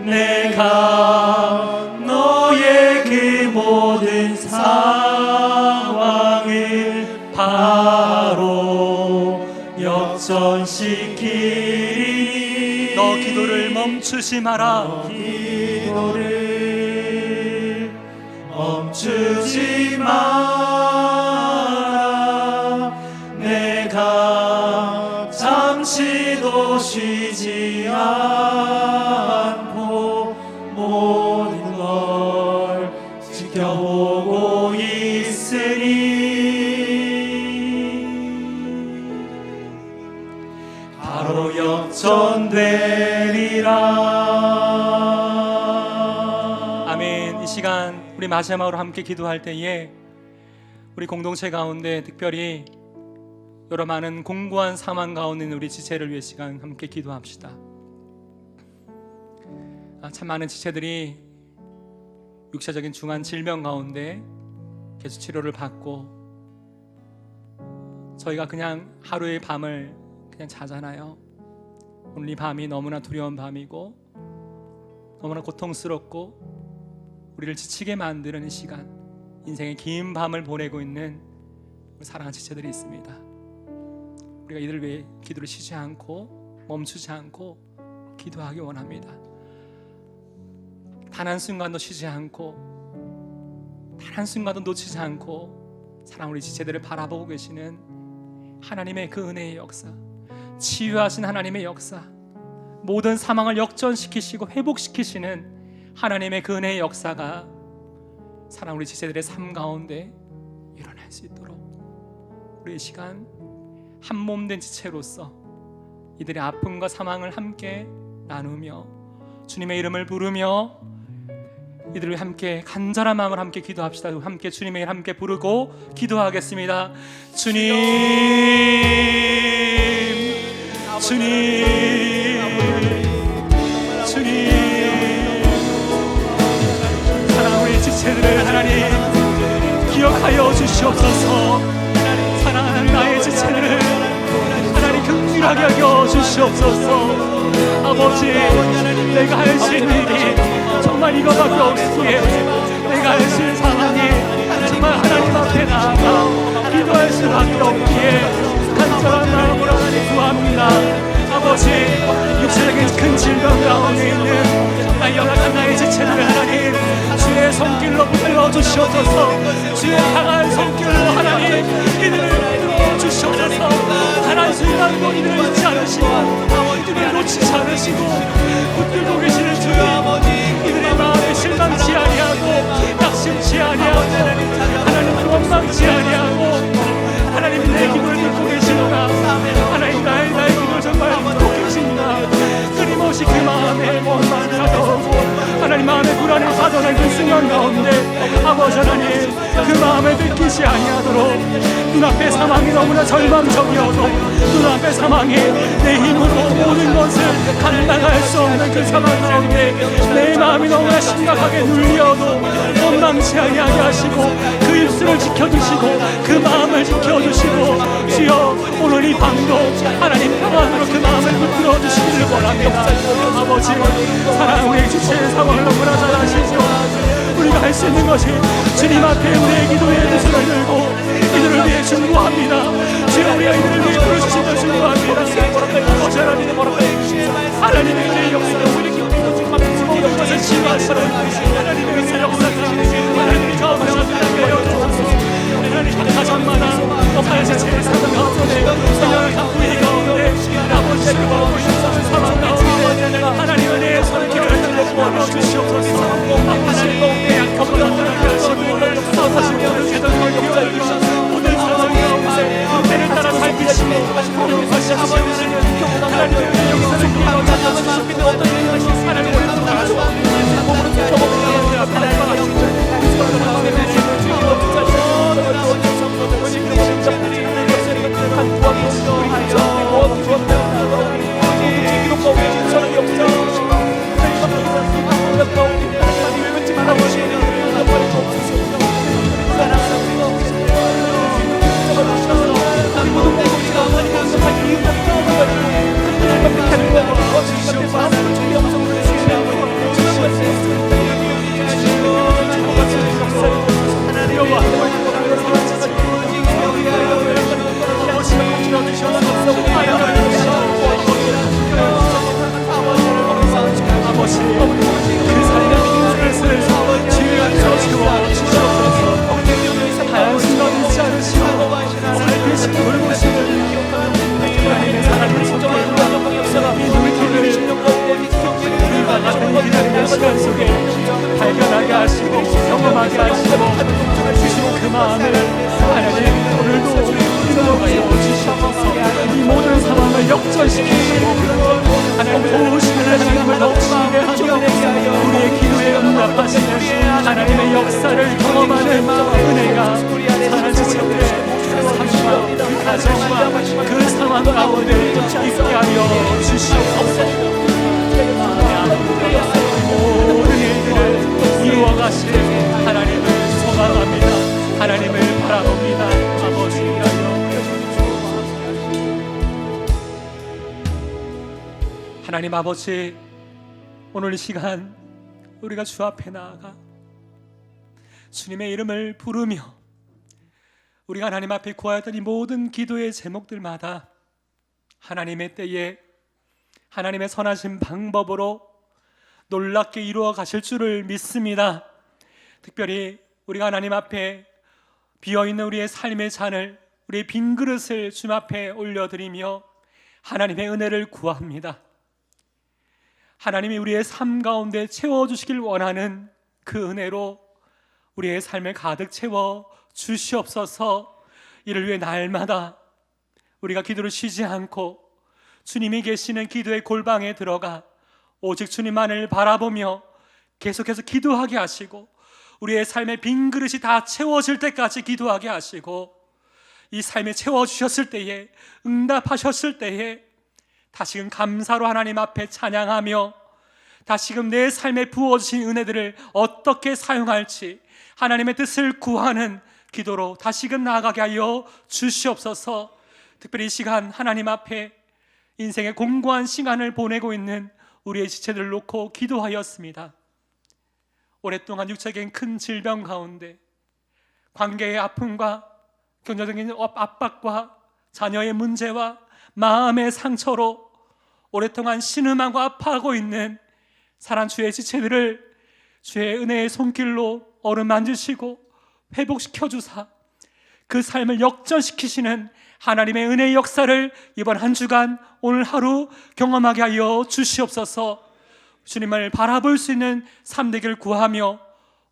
내가 너의 그 모든 상황을 바로 역전시키니 너 기도를 멈추지 마라. 기도를 멈추지 마라. 내가 잠시도 쉬지 않고 모든 걸 지켜보고 있으니 바로 역전되리라. 아멘. 이 시간 우리 마지막으로 함께 기도할 때에 우리 공동체 가운데 특별히 여러 많은 공고한 상황 가운데 있는 우리 지체를 위해 시간 함께 기도합시다. 참 많은 지체들이 육체적인 중한 질병 가운데 계속 치료를 받고 저희가 그냥 하루의 밤을 그냥 자잖아요. 오늘 이 밤이 너무나 두려운 밤이고 너무나 고통스럽고 우리를 지치게 만드는 이 시간, 인생의 긴 밤을 보내고 있는 사랑하는 지체들이 있습니다. 우리가 이들 위해 기도를 쉬지 않고 멈추지 않고 기도하기 원합니다. 단 한순간도 쉬지 않고 단 한순간도 놓치지 않고 사랑 우리 지체들을 바라보고 계시는 하나님의 그 은혜의 역사, 치유하신 하나님의 역사, 모든 사망을 역전시키시고 회복시키시는 하나님의 그 은혜의 역사가 사랑 우리 지체들의 삶 가운데 일어날 수 있도록 우리의 시간 한 몸된 지체로서 이들의 아픔과 사망을 함께 나누며 주님의 이름을 부르며 이들을 함께 간절한 마음을 함께 기도합시다. 함께 주님의 이름 함께 부르고 기도하겠습니다. 주님, 주님, 주님, 사랑 우리 지체들을 하나님 기억하여 주시옵소서. 사랑하는 나의 지체들을 하나님 긍휼하게 여겨 주시옵소서. 아버지, 내가 할 수 있는 일이 정말 이거밖에 없기에 내가 할 수 있는 상황이 정말 하나님 앞에 나아가 기도할 수밖에 없기에 간절한 마음으로 하나님 구합니다. 아버지, 육체적인 큰 질병 가운데 있는 나 연약한 나의 지체들을 하나님 주의 손길로 붙들어 주시옵소서. 주의 강한 손길로 하나님 이들을 붙들어 주시옵소서. 단 한순간도 이들을 잊지 않으시고 이들을 놓치지 않으시고 붙들고 계시는 주님, 이들의 마음에 실망치 아니하고 낙심치 아니하고 하나님 원망치 아니하고 하나님 내 기도를 듣고 계시노라. 하나님 나의 기도를 정말 듣고 계십니다. 끊임없이 그 마음에 원망을 가져오고 하나님 마음에 불안을 가져오는 그 순간 가운데 아버지 하나님 그 마음에 들키지 아니하도록 눈앞의 상황이 너무나 절망적이어도 눈앞의 상황이 내 힘으로 모든 것을 감당할 수 없는 그 상황 가운데 내 마음이 너무나 심각하게 눌려도 원망치 아니하게 하시고 그 입술을 지켜주시고 그 마음을 지켜주시고 주여 오늘 이 밤도 하나님 평안으로 그 마음을 붙들어 주시기를 원합니다. 아버지 사랑하는 우리의 지체의 상황을 너무나 잘 아시죠. 우리가 할 수 있는 것이 주님 앞에 우리의 기도의 두 손을 들고 이들을 위해 중보합니다. 주여 우리가 이들을 위해 부르시며 중보합니다. 아버지 하나님의 은혜의 역사를 우리 모든 것을 치유하시는 하나님의 은혜의 역사가 하나님이 가운데 나타나게 주옵소서. 하나님 가정마다 또하여 지체의 상황 가운데 성령을 담고 이 가운데 아버지의 그 보고 싶은 상황 가운데 하나님 은혜의 손길을 부어 주시옵소서. 하나님 약함으로 나타나게 하시고 다시 모든 죄들을 기억해 주시옵소서. 모든 상황 가운데 때를 따라 살피시고 하나님 다시 하나님의 은혜의 역사를 기억해 주시옵소서. 하나님을 시간 속에 발견하게 하시고 경험하게 하시고 주시고 그 마음을 하나님 오늘도 인도하여 주시옵소서. 이 모든 상황을 역전시키시고 하나님 도우시는 하나님을 넘치게 하며 우리의 기도에 응답하시는 하나님의 역사를 경험하는 은혜가 사는 지체들의 삶과 그 가정과 그 상황 가운데 있게 하여 주시옵소서. 모든 일들을 이루어 가실 하나님을 소망합니다. 하나님을 바라봅니다. 아버지 하나님 아버지 오늘 이 시간 우리가 주 앞에 나아가 주님의 이름을 부르며 우리가 하나님 앞에 구하였던 이 모든 기도의 제목들마다 하나님의 때에 하나님의 선하신 방법으로 놀랍게 이루어 가실 줄을 믿습니다. 특별히 우리가 하나님 앞에 비어있는 우리의 삶의 잔을 우리의 빈 그릇을 주님 앞에 올려드리며 하나님의 은혜를 구합니다. 하나님이 우리의 삶 가운데 채워주시길 원하는 그 은혜로 우리의 삶을 가득 채워 주시옵소서. 이를 위해 날마다 우리가 기도를 쉬지 않고 주님이 계시는 기도의 골방에 들어가 오직 주님만을 바라보며 계속해서 기도하게 하시고 우리의 삶의 빈 그릇이 다 채워질 때까지 기도하게 하시고 이 삶에 채워주셨을 때에 응답하셨을 때에 다시금 감사로 하나님 앞에 찬양하며 다시금 내 삶에 부어주신 은혜들을 어떻게 사용할지 하나님의 뜻을 구하는 기도로 다시금 나아가게 하여 주시옵소서. 특별히 이 시간 하나님 앞에 인생의 공고한 시간을 보내고 있는 우리의 지체들을 놓고 기도하였습니다. 오랫동안 육체적인 큰 질병 가운데 관계의 아픔과 경제적인 압박과 자녀의 문제와 마음의 상처로 오랫동안 신음하고 아파하고 있는 사랑 주의 지체들을 주의 은혜의 손길로 어루만지시고 회복시켜 주사 그 삶을 역전시키시는 하나님의 은혜의 역사를 이번 한 주간 오늘 하루 경험하게 하여 주시옵소서. 주님을 바라볼 수 있는 삶 되기를 구하며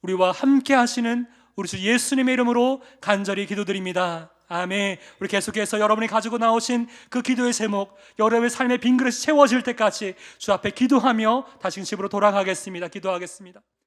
우리와 함께 하시는 우리 주 예수님의 이름으로 간절히 기도드립니다. 아멘. 우리 계속해서 여러분이 가지고 나오신 그 기도의 제목, 여러분의 삶의 빈 그릇이 채워질 때까지 주 앞에 기도하며 다시 집으로 돌아가겠습니다. 기도하겠습니다.